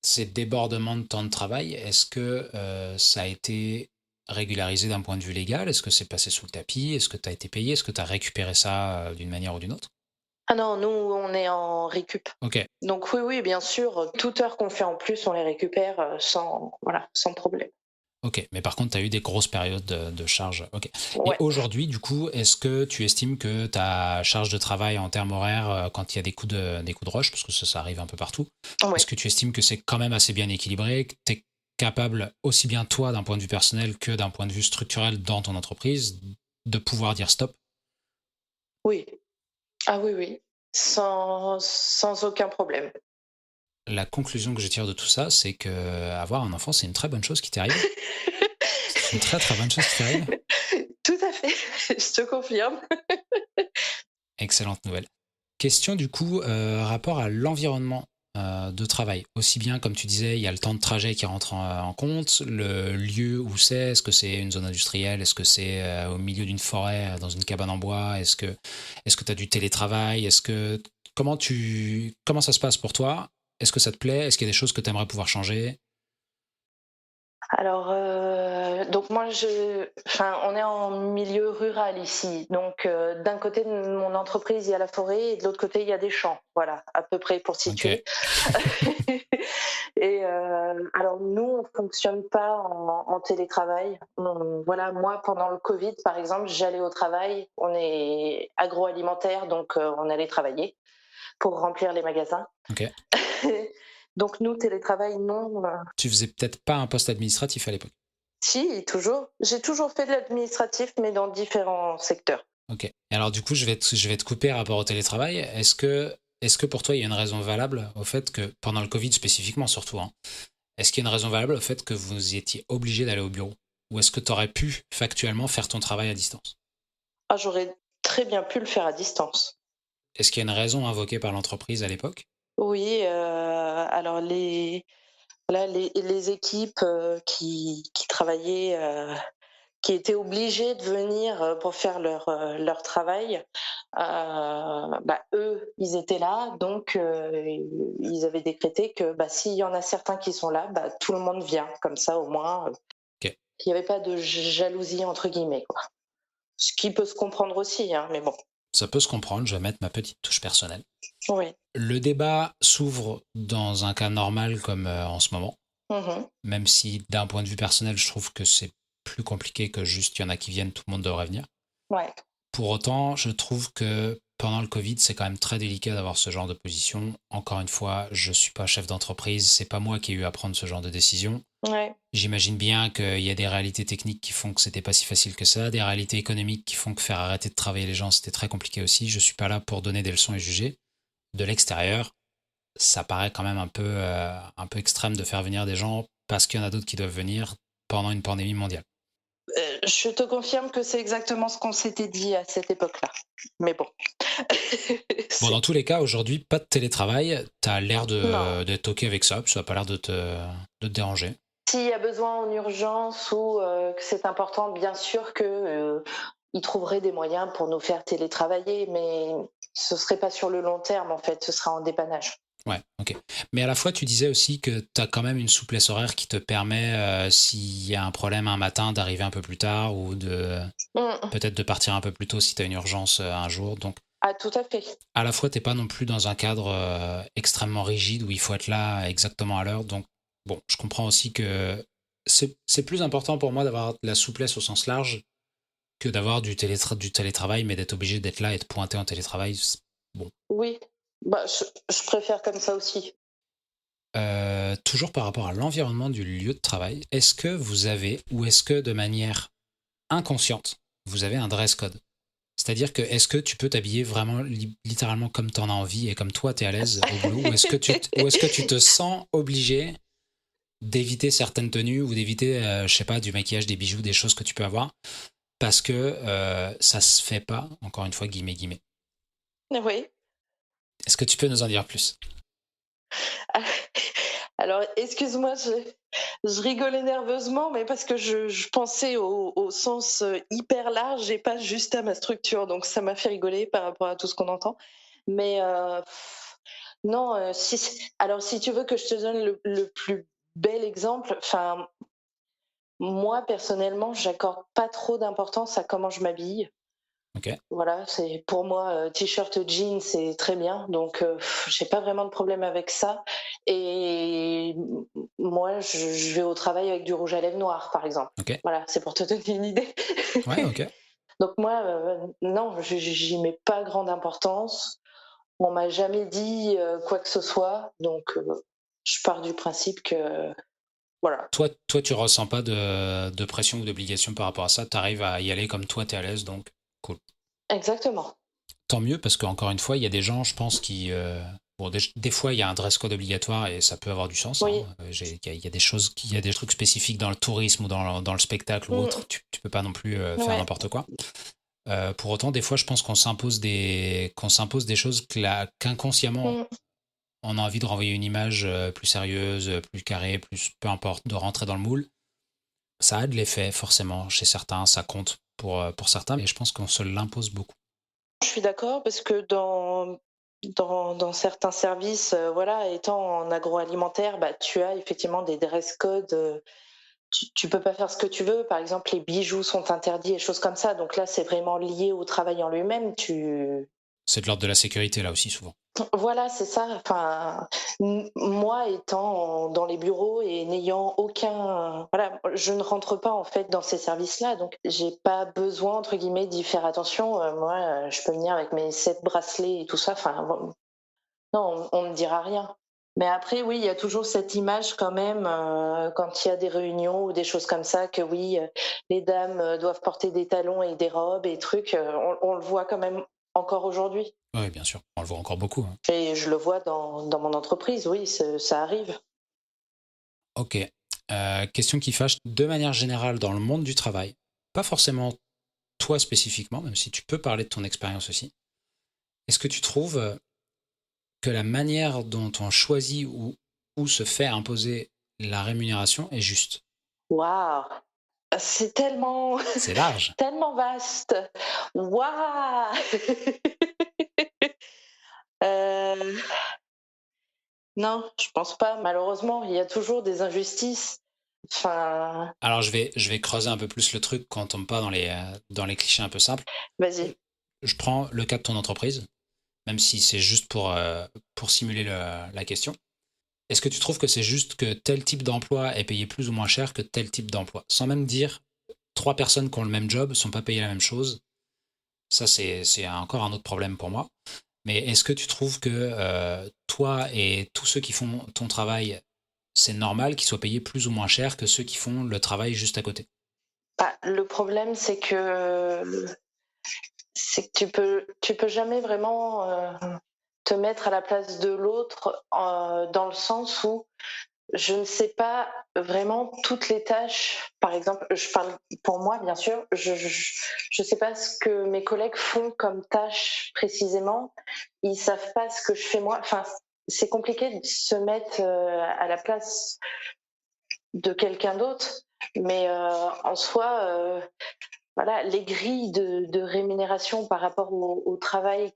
ces débordements de temps de travail, est-ce que ça a été régularisé d'un point de vue légal? Est-ce que c'est passé sous le tapis? Est-ce que tu as été payé? Est-ce que tu as récupéré ça d'une manière ou d'une autre? ah non, nous, on est en récup. Ok, Donc oui, oui, bien sûr, toute heure qu'on fait en plus, on les récupère, sans voilà, sans problème. ok. Mais par contre, tu as eu des grosses périodes de charge. Ok. Et Ouais, aujourd'hui, du coup, est-ce que tu estimes que ta charge de travail en termes horaires, quand il y a des coups de rush, parce que ça arrive un peu partout, est-ce ouais. que tu estimes que c'est quand même assez bien équilibré, que tu es capable, aussi bien toi d'un point de vue personnel que d'un point de vue structurel dans ton entreprise, de pouvoir dire stop? Oui. Ah oui, oui, sans aucun problème. La conclusion que je tire de tout ça, c'est que avoir un enfant, c'est une très bonne chose qui t'arrive. C'est une très très bonne chose qui t'arrive. Tout à fait, je te confirme. Excellente nouvelle. Question du coup, rapport à l'environnement de travail. Aussi bien, comme tu disais, il y a le temps de trajet qui rentre en compte, le lieu où c'est, est-ce que c'est une zone industrielle, est-ce que c'est au milieu d'une forêt, dans une cabane en bois, est-ce que tu as du télétravail, comment ça se passe pour toi? Est-ce que ça te plaît? Est-ce qu'il y a des choses que tu aimerais pouvoir changer? Alors, donc moi, on est en milieu rural ici. Donc, d'un côté de mon entreprise, il y a la forêt et de l'autre côté, il y a des champs. Voilà, à peu près pour situer. Ok, Et alors, nous, on fonctionne pas en télétravail. Voilà, moi, pendant le Covid, par exemple, j'allais au travail. On est agroalimentaire, donc on allait travailler pour remplir les magasins. ok. Donc, nous, télétravail, non. Tu faisais peut-être pas un poste administratif à l'époque. Si, toujours. J'ai toujours fait de l'administratif, mais dans différents secteurs. Ok. Et alors du coup, je vais te couper par rapport au télétravail. Est-ce que pour toi, il y a une raison valable au fait que, pendant le Covid spécifiquement surtout, hein, est-ce qu'il y a une raison valable au fait que vous étiez obligé d'aller au bureau? Ou est-ce que tu aurais pu factuellement faire ton travail à distance? Ah, j'aurais très bien pu le faire à distance. Est-ce qu'il y a une raison invoquée par l'entreprise à l'époque? Oui, alors les équipes qui travaillaient, qui étaient obligées de venir pour faire leur travail, eux, ils étaient là, donc ils avaient décrété que s'il y en a certains qui sont là, tout le monde vient. Comme ça, au moins, Ok. il n'y avait pas de jalousie, entre guillemets, quoi. Ce qui peut se comprendre aussi, hein, mais bon. Ça peut se comprendre, je vais mettre ma petite touche personnelle. Oui. Le débat s'ouvre dans un cas normal comme en ce moment, Mhm. même si d'un point de vue personnel, je trouve que c'est plus compliqué que juste il y en a qui viennent, tout le monde devrait venir. Ouais. Pour autant, je trouve que pendant le Covid, c'est quand même très délicat d'avoir ce genre de position. Encore une fois, je ne suis pas chef d'entreprise, c'est pas moi qui ai eu à prendre ce genre de décision. Ouais. J'imagine bien qu'il y a des réalités techniques qui font que c'était pas si facile que ça, des réalités économiques qui font que faire arrêter de travailler les gens, c'était très compliqué aussi. Je suis pas là pour donner des leçons et juger. De l'extérieur, ça paraît quand même un peu extrême de faire venir des gens parce qu'il y en a d'autres qui doivent venir pendant une pandémie mondiale. Je te confirme que c'est exactement ce qu'on s'était dit à cette époque-là. Mais bon. Bon, dans tous les cas, aujourd'hui, pas de télétravail. T'as l'air Non. d'être OK avec ça, puis ça n'a pas l'air de te déranger. S'il y a besoin en urgence ou que c'est important, bien sûr que ils trouveraient des moyens pour nous faire télétravailler, mais ce serait pas sur le long terme, en fait, ce sera en dépannage. Ouais, OK. Mais à la fois, tu disais aussi que t'as quand même une souplesse horaire qui te permet, s'il y a un problème un matin, d'arriver un peu plus tard ou Mm. peut-être de partir un peu plus tôt si t'as une urgence un jour. Donc, Ah, tout à fait. à la fois, t'es pas non plus dans un cadre extrêmement rigide où il faut être là exactement à l'heure. Donc, bon, je comprends aussi que c'est plus important pour moi d'avoir de la souplesse au sens large que d'avoir du télétravail, mais d'être obligé d'être là et de pointer en télétravail. Bon. Oui, je préfère comme ça aussi. Toujours par rapport à l'environnement du lieu de travail, est-ce que vous avez, ou est-ce que de manière inconsciente, vous avez un dress code? C'est-à-dire que est-ce que tu peux t'habiller vraiment littéralement comme tu en as envie et comme toi tu es à l'aise au boulot, ou est-ce que tu te sens obligé d'éviter certaines tenues ou d'éviter, je sais pas, du maquillage, des bijoux, des choses que tu peux avoir, parce que ça se fait pas, encore une fois, guillemets, guillemets. Oui. Est-ce que tu peux nous en dire plus? Alors, excuse-moi, je rigolais nerveusement, mais parce que je pensais au sens hyper large et pas juste à ma structure. Donc, ça m'a fait rigoler par rapport à tout ce qu'on entend. Mais non, alors si tu veux que je te donne le plus bel exemple, enfin, moi personnellement, j'accorde pas trop d'importance à comment je m'habille. Ok. Voilà, c'est pour moi t-shirt, jean, c'est très bien. Donc, j'ai pas vraiment de problème avec ça. Et moi, je vais au travail avec du rouge à lèvres noir, par exemple. Ok. Voilà, c'est pour te donner une idée. Ouais, ok. Donc moi, non, j'y mets pas grande importance. On m'a jamais dit quoi que ce soit. Donc, je pars du principe que voilà. Toi, tu ressens pas de pression ou d'obligation par rapport à ça. Tu arrives à y aller comme toi, tu es à l'aise, donc cool. Exactement. Tant mieux, parce qu'encore une fois, il y a des gens, je pense, qui. Bon, des fois, il y a un dress code obligatoire et ça peut avoir du sens, hein. Oui. Il y a des choses, il y a des trucs spécifiques dans le tourisme ou dans le spectacle ou autre. Tu peux pas non plus faire Ouais. n'importe quoi. Pour autant, des fois, je pense qu'on s'impose des choses qu'inconsciemment, Mm. on a envie de renvoyer une image plus sérieuse, plus carrée, plus peu importe, de rentrer dans le moule. Ça a de l'effet, forcément, chez certains, ça compte pour certains, mais je pense qu'on se l'impose beaucoup. Je suis d'accord parce que dans certains services, voilà, étant en agroalimentaire, bah, tu as effectivement des dress codes, tu peux pas faire ce que tu veux. Par exemple, les bijoux sont interdits et choses comme ça. Donc là, c'est vraiment lié au travail en lui-même. C'est de l'ordre de la sécurité, là aussi, souvent. Voilà, c'est ça. Enfin, moi étant dans les bureaux et n'ayant aucun, voilà, je ne rentre pas en fait dans ces services-là, donc j'ai pas besoin entre guillemets d'y faire attention. Moi, je peux venir avec mes 7 bracelets et tout ça. Enfin, bon, non, on me dira rien. Mais après, oui, il y a toujours cette image quand même quand il y a des réunions ou des choses comme ça que oui, les dames doivent porter des talons et des robes et trucs. On le voit quand même encore aujourd'hui. Oui, bien sûr, on le voit encore beaucoup, hein. Et je le vois dans mon entreprise, oui, ça arrive. Ok. Question qui fâche de manière générale dans le monde du travail. Pas forcément toi spécifiquement, même si tu peux parler de ton expérience aussi. Est-ce que tu trouves que la manière dont on choisit ou se fait imposer la rémunération est juste? Waouh! C'est tellement, C'est large. tellement vaste. Waouh! Euh, non, je pense pas. Malheureusement, il y a toujours des injustices. Enfin, Alors je vais creuser un peu plus le truc quand on tombe pas dans les clichés un peu simples. vas-y. Je prends le cas de ton entreprise, même si c'est juste pour simuler la question. Est-ce que tu trouves que c'est juste que tel type d'emploi est payé plus ou moins cher que tel type d'emploi? Sans même dire 3 personnes qui ont le même job ne sont pas payées la même chose. Ça, c'est encore un autre problème pour moi. Mais est-ce que tu trouves que toi et tous ceux qui font ton travail, c'est normal qu'ils soient payés plus ou moins cher que ceux qui font le travail juste à côté? Ah, le problème, c'est que tu peux jamais vraiment te mettre à la place de l'autre dans le sens où je ne sais pas vraiment toutes les tâches. Par exemple, je parle pour moi, bien sûr. Je sais pas ce que mes collègues font comme tâches précisément. Ils savent pas ce que je fais moi. Enfin, c'est compliqué de se mettre à la place de quelqu'un d'autre. Mais en soi, voilà, les grilles de rémunération par rapport au travail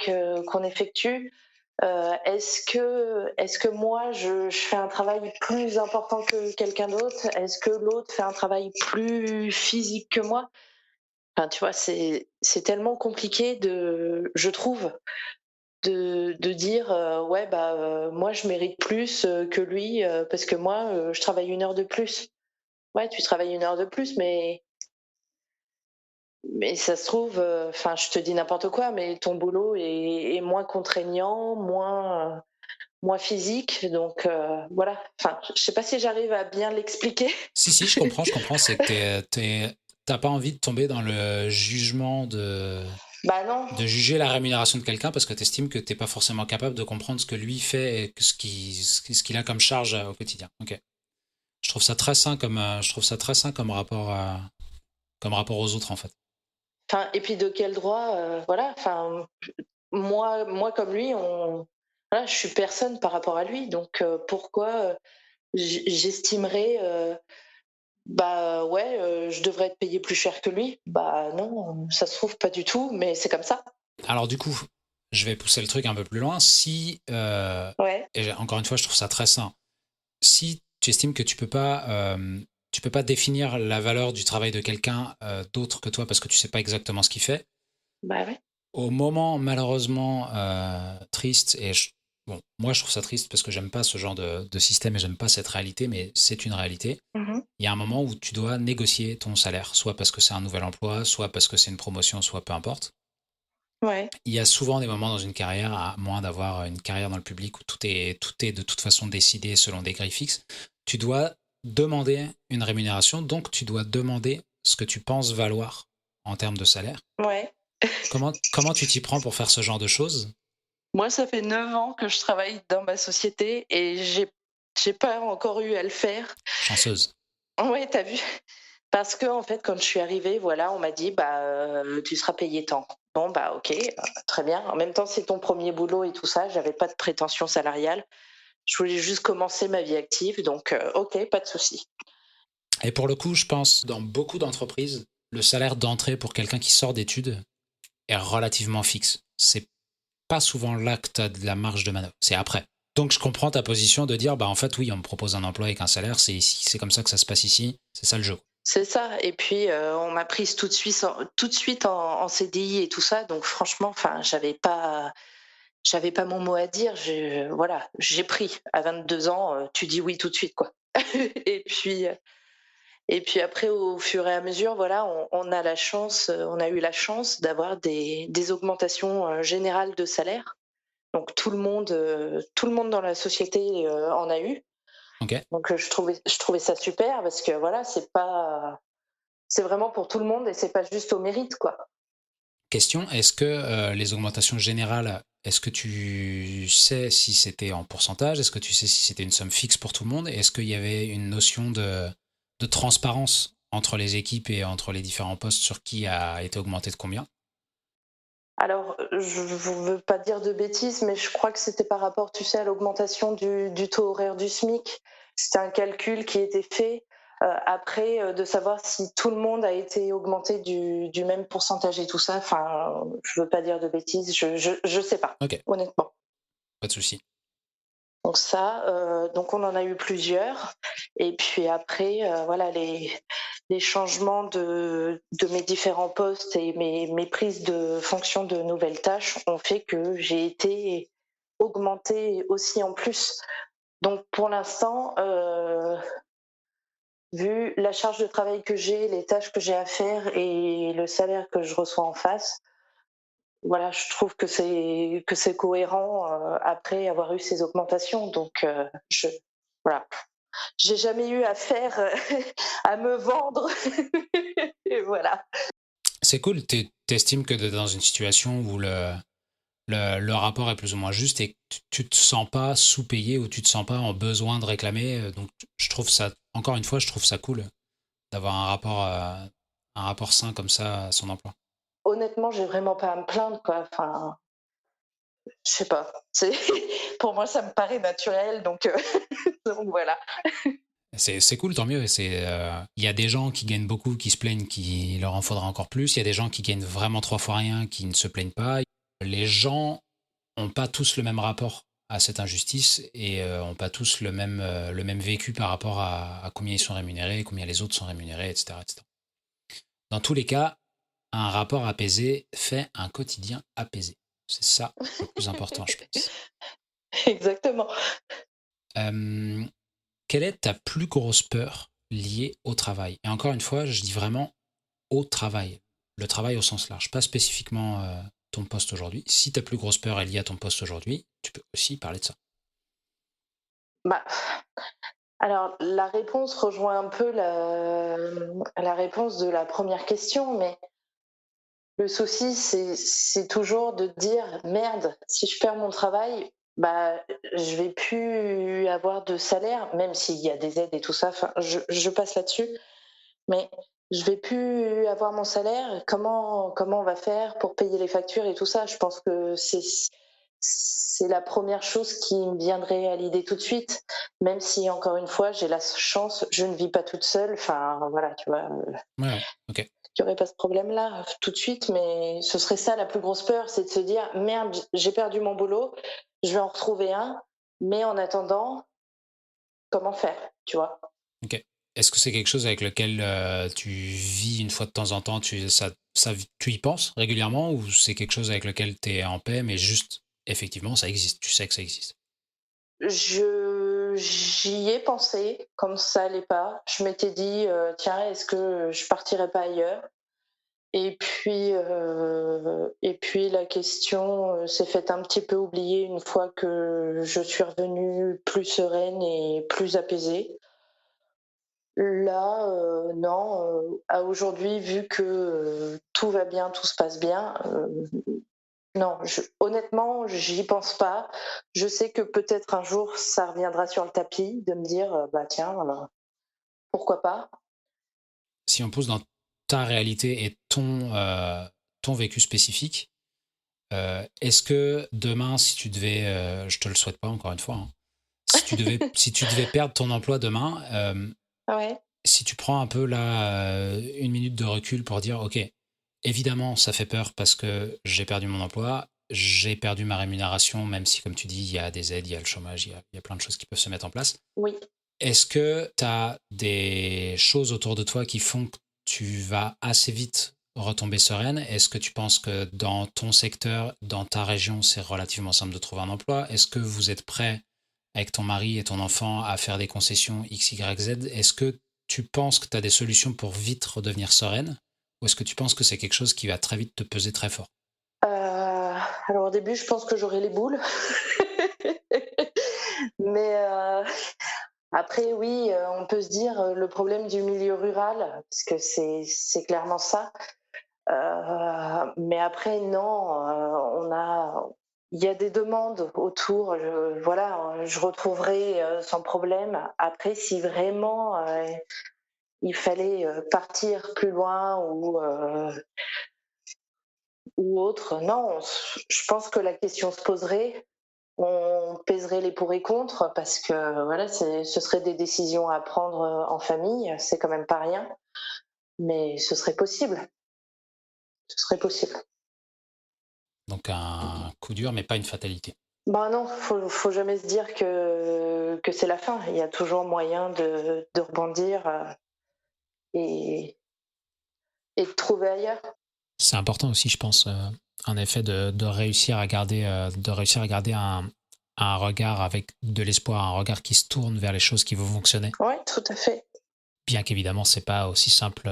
qu'on effectue, est-ce que moi je fais un travail plus important que quelqu'un d'autre? Est-ce que l'autre fait un travail plus physique que moi? Enfin, tu vois, c'est tellement compliqué je trouve, de dire ouais bah moi je mérite plus que lui parce que moi je travaille 1 heure de plus. Ouais, tu travailles 1 heure de plus, mais ça se trouve, enfin, je te dis n'importe quoi, mais ton boulot est moins contraignant, moins physique, donc voilà. Enfin, je sais pas si j'arrive à bien l'expliquer. Si, si, je comprends, je comprends. C'est que t'as pas envie de tomber dans le jugement Bah non. de juger la rémunération de quelqu'un parce que tu estimes que t'es pas forcément capable de comprendre ce que lui fait et ce qu'il a comme charge au quotidien. Ok. Je trouve ça très sain comme rapport aux autres en fait. Enfin, et puis de quel droit, voilà. Enfin, moi comme lui, voilà, je suis personne par rapport à lui, donc pourquoi j'estimerais bah ouais, je devrais être payée plus cher que lui? Bah non, ça se trouve pas du tout, mais c'est comme ça. Alors du coup, je vais pousser le truc un peu plus loin. Si, Ouais. et encore une fois, je trouve ça très sain. Si tu estimes que tu peux pas définir la valeur du travail de quelqu'un d'autre que toi parce que tu sais pas exactement ce qu'il fait, Bah ouais. au moment malheureusement triste, bon, moi je trouve ça triste parce que j'aime pas ce genre de système et j'aime pas cette réalité, mais c'est une réalité. Mmh. Il y a un moment où tu dois négocier ton salaire, soit parce que c'est un nouvel emploi, soit parce que c'est une promotion, soit peu importe. Ouais. Il y a souvent des moments dans une carrière, à moins d'avoir une carrière dans le public où tout est de toute façon décidé selon des grilles fixes, tu dois demander une rémunération, donc tu dois demander ce que tu penses valoir en termes de salaire. Ouais. Comment tu t'y prends pour faire ce genre de choses? Moi, ça fait 9 ans que je travaille dans ma société et j'ai pas encore eu à le faire. Chanceuse. Ouais, tu vu? Parce que en fait, quand je suis arrivée, voilà, on m'a dit: «Bah, tu seras payé tant». Bon, bah, OK, très bien. En même temps, c'est ton premier boulot et tout ça, j'avais pas de prétention salariale. Je voulais juste commencer ma vie active, donc ok, pas de souci. Et pour le coup, je pense, dans beaucoup d'entreprises, le salaire d'entrée pour quelqu'un qui sort d'études est relativement fixe. C'est pas souvent là que tu as de la marge de manœuvre, c'est après. Donc je comprends ta position de dire, bah en fait oui, on me propose un emploi avec un salaire, c'est ici, c'est comme ça que ça se passe ici, c'est ça le jeu. C'est ça. Et puis on m'a prise tout de suite en CDI et tout ça, donc franchement, enfin, j'avais pas mon mot à dire. Voilà, j'ai pris. À 22 ans, tu dis oui tout de suite, quoi. et puis Et puis après, au fur et à mesure, voilà, on a la chance, on a eu la chance d'avoir des augmentations générales de salaire. Donc tout le monde dans la société en a eu. Ok. Donc je trouvais ça super parce que voilà, c'est vraiment pour tout le monde et c'est pas juste au mérite, quoi. Question, est-ce que les augmentations générales, est-ce que tu sais si c'était en pourcentage? Est-ce que tu sais si c'était une somme fixe pour tout le monde? Et est-ce qu'il y avait une notion de transparence entre les équipes et entre les différents postes sur qui a été augmenté de combien? Alors, je ne veux pas dire de bêtises, mais je crois que c'était par rapport, tu sais, à l'augmentation du taux horaire du SMIC. C'était un calcul qui était fait après de savoir si tout le monde a été augmenté du même pourcentage et tout ça. Enfin, je veux pas dire de bêtises, je sais pas, Ok, honnêtement. pas de souci. Donc ça, donc on en a eu plusieurs. Et puis après, voilà, les changements de mes différents postes et mes prises de fonction de nouvelles tâches ont fait que j'ai été augmentée aussi en plus. Donc pour l'instant, vu la charge de travail que j'ai, les tâches que j'ai à faire et le salaire que je reçois en face, voilà, je trouve que c'est cohérent après avoir eu ces augmentations. Donc voilà, j'ai jamais eu affaire à me vendre. Et voilà. C'est cool, t'estimes que t'es dans une situation où le rapport est plus ou moins juste et que tu te sens pas sous-payé ou tu te sens pas en besoin de réclamer. Donc je trouve ça, encore une fois, je trouve ça cool d'avoir un rapport sain comme ça à son emploi. Honnêtement, j'ai vraiment pas à me plaindre, quoi. Enfin, je sais pas. Pour moi, ça me paraît naturel, donc, donc voilà. C'est cool, tant mieux. Il y a des gens qui gagnent beaucoup, qui se plaignent qu'il leur en faudra encore plus. Il y a des gens qui gagnent vraiment 3 fois rien, qui ne se plaignent pas. Les gens n'ont pas tous le même rapport à cette injustice et n'ont pas tous le même vécu par rapport à combien ils sont rémunérés, combien les autres sont rémunérés, etc., etc. Dans tous les cas, un rapport apaisé fait un quotidien apaisé. C'est ça le plus important, je pense. Exactement. Euh, Quelle est ta plus grosse peur liée au travail? Et encore une fois, je dis vraiment au travail. Le travail au sens large, pas spécifiquement ton poste aujourd'hui. Si ta plus grosse peur est liée à ton poste aujourd'hui, tu peux aussi parler de ça. Bah, alors, la réponse rejoint un peu la réponse de la première question, mais le souci, c'est toujours de dire merde, si je perds mon travail, bah, je vais plus avoir de salaire, même s'il y a des aides et tout ça. Enfin, je passe là-dessus, mais je vais plus avoir mon salaire. Comment on va faire pour payer les factures et tout ça? Je pense que c'est la première chose qui me viendrait à l'idée tout de suite, même si encore une fois j'ai la chance, je ne vis pas toute seule. Enfin voilà, tu vois, Ouais, ouais, ok. il n'y aurait pas ce problème-là tout de suite, mais ce serait ça la plus grosse peur, c'est de se dire merde, j'ai perdu mon boulot, je vais en retrouver un, mais en attendant, comment faire, tu vois? Ok. Est-ce que c'est quelque chose avec lequel tu vis une fois de temps en temps, tu y penses régulièrement ou c'est quelque chose avec lequel tu es en paix, mais juste, effectivement, ça existe, tu sais que ça existe. J'y ai pensé, comme ça allait pas. Je m'étais dit, tiens, est-ce que je partirais pas ailleurs? Et puis la question s'est faite un petit peu oublier une fois que je suis revenue plus sereine et plus apaisée. Là, non, à aujourd'hui, vu que tout va bien, tout se passe bien, non, honnêtement, j'y pense pas. Je sais que peut-être un jour, ça reviendra sur le tapis de me dire, bah tiens, pourquoi pas. Si on pose dans ta réalité et ton vécu spécifique, est-ce que demain, si tu devais, je te le souhaite pas encore une fois, hein, si tu devais perdre ton emploi demain, Ouais. si tu prends un peu là une minute de recul pour dire, ok, évidemment, ça fait peur parce que j'ai perdu mon emploi, j'ai perdu ma rémunération, même si, comme tu dis, il y a des aides, il y a le chômage, il y a plein de choses qui peuvent se mettre en place. Oui. Est-ce que tu as des choses autour de toi qui font que tu vas assez vite retomber sereine? Est-ce que tu penses que dans ton secteur, dans ta région, c'est relativement simple de trouver un emploi? Est-ce que vous êtes prêt avec ton mari et ton enfant à faire des concessions X, Y, Z? Est-ce que tu penses que tu as des solutions pour vite redevenir sereine? Ou est-ce que tu penses que c'est quelque chose qui va très vite te peser très fort? Alors au début, je pense que j'aurai les boules. Mais après, oui, on peut se dire le problème du milieu rural, parce que c'est clairement ça. Mais après, non, il y a des demandes autour. Voilà, je retrouverai sans problème. Après, si vraiment il fallait partir plus loin ou autre, non, je pense que la question se poserait. On pèserait les pour et contre parce que voilà, ce serait des décisions à prendre en famille. C'est quand même pas rien, mais ce serait possible. Ce serait possible. Donc un coup dur, mais pas une fatalité. Ben non, faut jamais se dire que c'est la fin. Il y a toujours moyen de rebondir et, et de trouver ailleurs. C'est important aussi, je pense, en effet, de réussir à garder un regard avec de l'espoir, un regard qui se tourne vers les choses qui vont fonctionner. Oui, tout à fait. Bien qu'évidemment, c'est pas aussi simple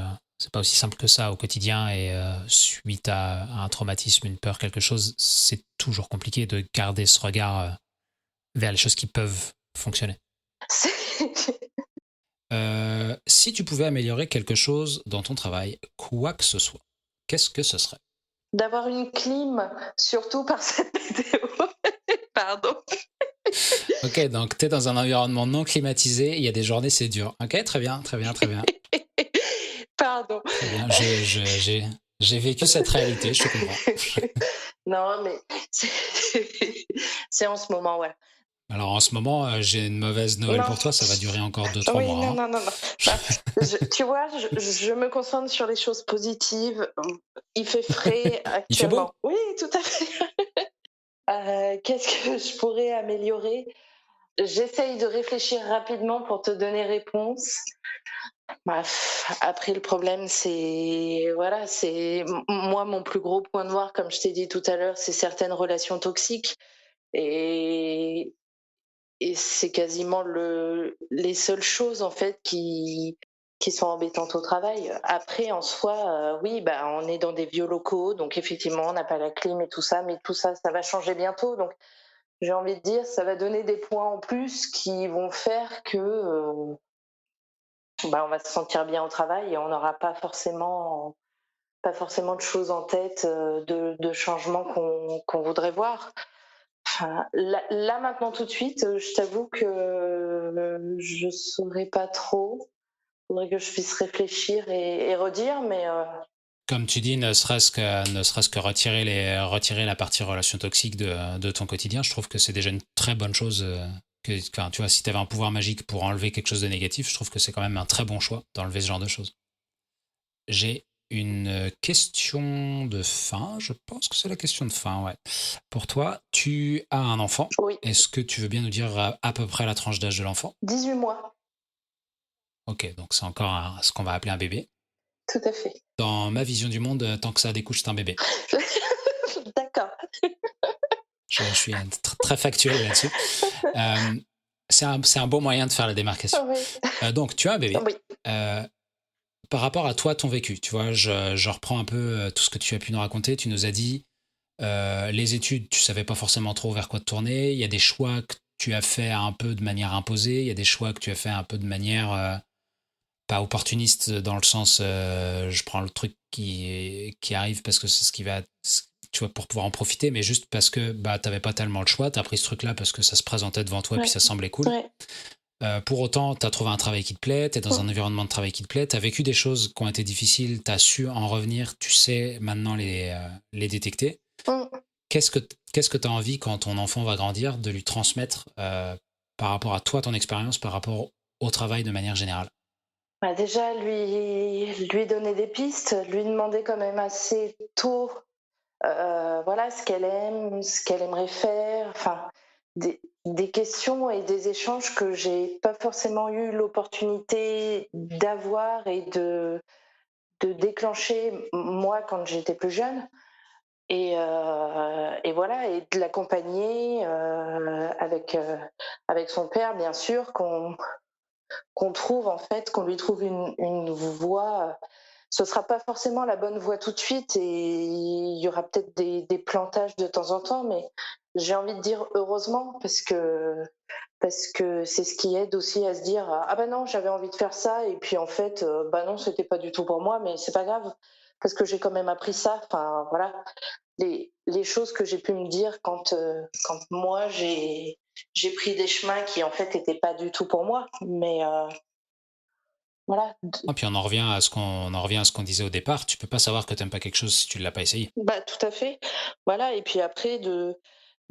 que ça au quotidien et suite à un traumatisme, une peur, quelque chose, c'est toujours compliqué de garder ce regard vers les choses qui peuvent fonctionner. Si tu pouvais améliorer quelque chose dans ton travail, quoi que ce soit, qu'est-ce que ce serait? D'avoir une clim, surtout par cette météo. Pardon. Ok, donc tu es dans un environnement non climatisé, il y a des journées, c'est dur. Ok, très bien, très bien, très bien. Pardon. Très bien, j'ai vécu cette réalité, je te comprends. Non, mais c'est en ce moment, ouais. Alors en ce moment, j'ai une mauvaise nouvelle Non. pour toi, ça va durer encore 2-3 Oui, mois. non. Bah, tu vois, je me concentre sur les choses positives. Il fait frais actuellement. Il fait beau? Oui, tout à fait. Qu'est-ce que je pourrais améliorer? J'essaye de réfléchir rapidement pour te donner réponse. Après, le problème, c'est voilà, moi mon plus gros point noir, comme je t'ai dit tout à l'heure, c'est certaines relations toxiques et c'est quasiment les seules choses en fait qui sont embêtantes au travail. Après, en soi, oui, bah, on est dans des vieux locaux, donc effectivement, on n'a pas la clim et tout ça, mais tout ça, ça va changer bientôt. Donc, j'ai envie de dire, ça va donner des points en plus qui vont faire que bah, on va se sentir bien au travail et on n'aura pas forcément de choses en tête, de changements qu'on voudrait voir. Enfin, là, maintenant, tout de suite, je t'avoue que je ne saurais pas trop. Il faudrait que je puisse réfléchir et redire, mais Comme tu dis, ne serait-ce que retirer la partie relation toxique de ton quotidien, je trouve que c'est déjà une très bonne chose. Enfin, tu vois, si tu avais un pouvoir magique pour enlever quelque chose de négatif, je trouve que c'est quand même un très bon choix d'enlever ce genre de choses. J'ai une question de fin, je pense que c'est la question de fin, ouais. Pour toi, tu as un enfant. oui, Est-ce que tu veux bien nous dire à peu près la tranche d'âge de l'enfant? 18 mois, Ok, donc c'est encore ce qu'on va appeler un bébé. tout à fait. Dans ma vision du monde, tant que ça découche, c'est un bébé. D'accord. Je suis très factuel là-dessus. C'est un beau moyen de faire la démarcation. Oui. Donc, tu as un bébé. Oui. Par rapport à toi, ton vécu, tu vois, je reprends un peu tout ce que tu as pu nous raconter. Tu nous as dit les études, tu savais pas forcément trop vers quoi te tourner. Il y a des choix que tu as fait un peu de manière imposée. Il y a des choix que tu as fait un peu de manière pas opportuniste dans le sens je prends le truc qui arrive parce que c'est ce qui va, tu vois, pour pouvoir en profiter, mais juste parce que bah, t'avais pas tellement le choix. T'as pris ce truc-là parce que ça se présentait devant toi et puis ça semblait cool. Ouais. Pour autant, tu as trouvé un travail qui te plaît, tu es dans un environnement de travail qui te plaît, tu as vécu des choses qui ont été difficiles, tu as su en revenir, tu sais maintenant les détecter. Qu'est-ce que tu as envie quand ton enfant va grandir de lui transmettre par rapport à toi, ton expérience, par rapport au travail de manière générale? Bah, déjà, lui donner des pistes, lui demander quand même assez tôt, voilà, ce qu'elle aime, ce qu'elle aimerait faire, enfin, des questions et des échanges que j'ai pas forcément eu l'opportunité d'avoir et de déclencher moi quand j'étais plus jeune. Et voilà, et de l'accompagner avec son père, bien sûr, qu'on trouve en fait, qu'on lui trouve une voie. Ce sera pas forcément la bonne voie tout de suite, et il y aura peut-être des plantages de temps en temps, mais j'ai envie de dire heureusement, parce que c'est ce qui aide aussi à se dire ah bah non, j'avais envie de faire ça et puis en fait bah non, c'était pas du tout pour moi, mais c'est pas grave parce que j'ai quand même appris ça. Enfin voilà, les choses que j'ai pu me dire quand moi j'ai pris des chemins qui en fait étaient pas du tout pour moi, mais voilà. Et puis on en revient à ce qu'on disait au départ, tu peux pas savoir que t'aimes pas quelque chose si tu l'as pas essayé. Bah tout à fait, voilà. Et puis après de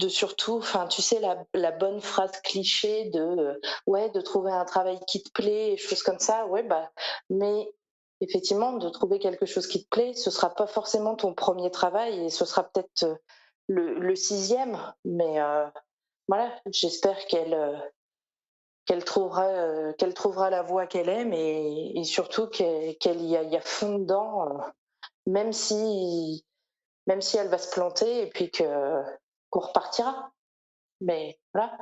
surtout, enfin tu sais, la bonne phrase cliché de ouais, de trouver un travail qui te plaît et choses comme ça, ouais bah, mais effectivement, de trouver quelque chose qui te plaît, ce sera pas forcément ton premier travail et ce sera peut-être le sixième, mais voilà, j'espère qu'elle trouvera la voie qu'elle aime, et surtout qu'elle y aille à fond dedans, même si même si elle va se planter, et puis qu'on repartira. Mais voilà.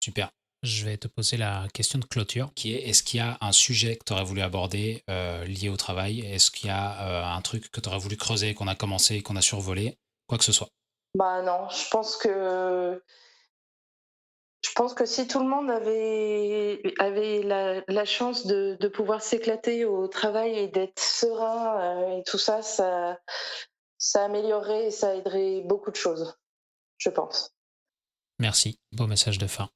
Super. Je vais te poser la question de clôture qui est est-ce qu'il y a un sujet que tu aurais voulu aborder lié au travail? Est-ce qu'il y a un truc que tu aurais voulu creuser, qu'on a commencé, qu'on a survolé? Quoi que ce soit. Bah non, je pense que si tout le monde avait la chance de pouvoir s'éclater au travail et d'être serein, et tout ça, ça améliorerait et ça aiderait beaucoup de choses, je pense. Merci. Beau message de fin.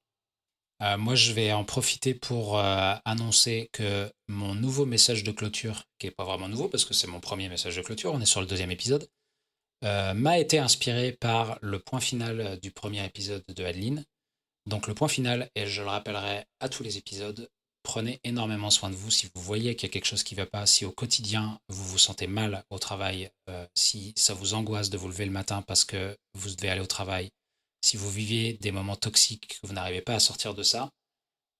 Moi, je vais en profiter pour annoncer que mon nouveau message de clôture, qui n'est pas vraiment nouveau parce que c'est mon premier message de clôture, on est sur le deuxième épisode, m'a été inspiré par le point final du premier épisode de Adeline. Donc le point final, et je le rappellerai à tous les épisodes, prenez énormément soin de vous. Si vous voyez qu'il y a quelque chose qui ne va pas, si au quotidien vous vous sentez mal au travail, si ça vous angoisse de vous lever le matin parce que vous devez aller au travail, si vous vivez des moments toxiques, que vous n'arrivez pas à sortir de ça,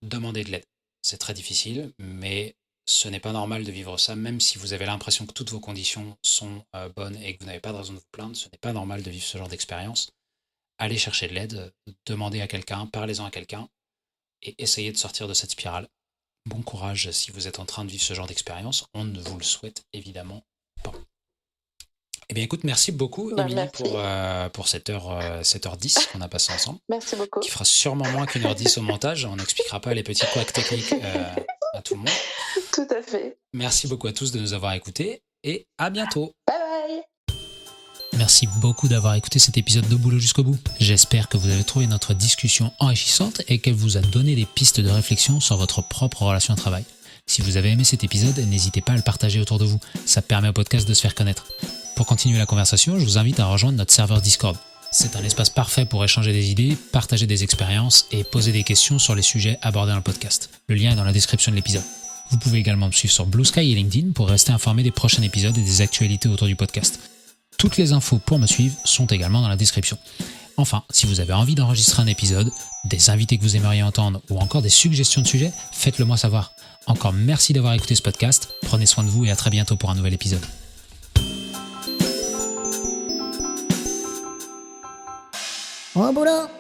demandez de l'aide. C'est très difficile, mais ce n'est pas normal de vivre ça, même si vous avez l'impression que toutes vos conditions sont bonnes et que vous n'avez pas de raison de vous plaindre, ce n'est pas normal de vivre ce genre d'expérience. Allez chercher de l'aide, demandez à quelqu'un, parlez-en à quelqu'un, et essayez de sortir de cette spirale. Bon courage si vous êtes en train de vivre ce genre d'expérience, on ne vous le souhaite évidemment pas. Eh bien écoute, merci beaucoup Bah, Émilie merci. pour cette heure 10 qu'on a passé ensemble, Merci beaucoup. qui fera sûrement moins qu'une heure 10 au montage, on n'expliquera pas les petits couacs techniques à tout le monde. Tout à fait. Merci beaucoup à tous de nous avoir écoutés, et à bientôt. Bye bye. Merci beaucoup d'avoir écouté cet épisode de Boulot jusqu'au bout. J'espère que vous avez trouvé notre discussion enrichissante et qu'elle vous a donné des pistes de réflexion sur votre propre relation au travail. Si vous avez aimé cet épisode, n'hésitez pas à le partager autour de vous. Ça permet au podcast de se faire connaître. Pour continuer la conversation, je vous invite à rejoindre notre serveur Discord. C'est un espace parfait pour échanger des idées, partager des expériences et poser des questions sur les sujets abordés dans le podcast. Le lien est dans la description de l'épisode. Vous pouvez également me suivre sur Blue Sky et LinkedIn pour rester informé des prochains épisodes et des actualités autour du podcast. Toutes les infos pour me suivre sont également dans la description. Enfin, si vous avez envie d'enregistrer un épisode, des invités que vous aimeriez entendre ou encore des suggestions de sujets, faites-le moi savoir. Encore merci d'avoir écouté ce podcast, prenez soin de vous et à très bientôt pour un nouvel épisode. Au boulot!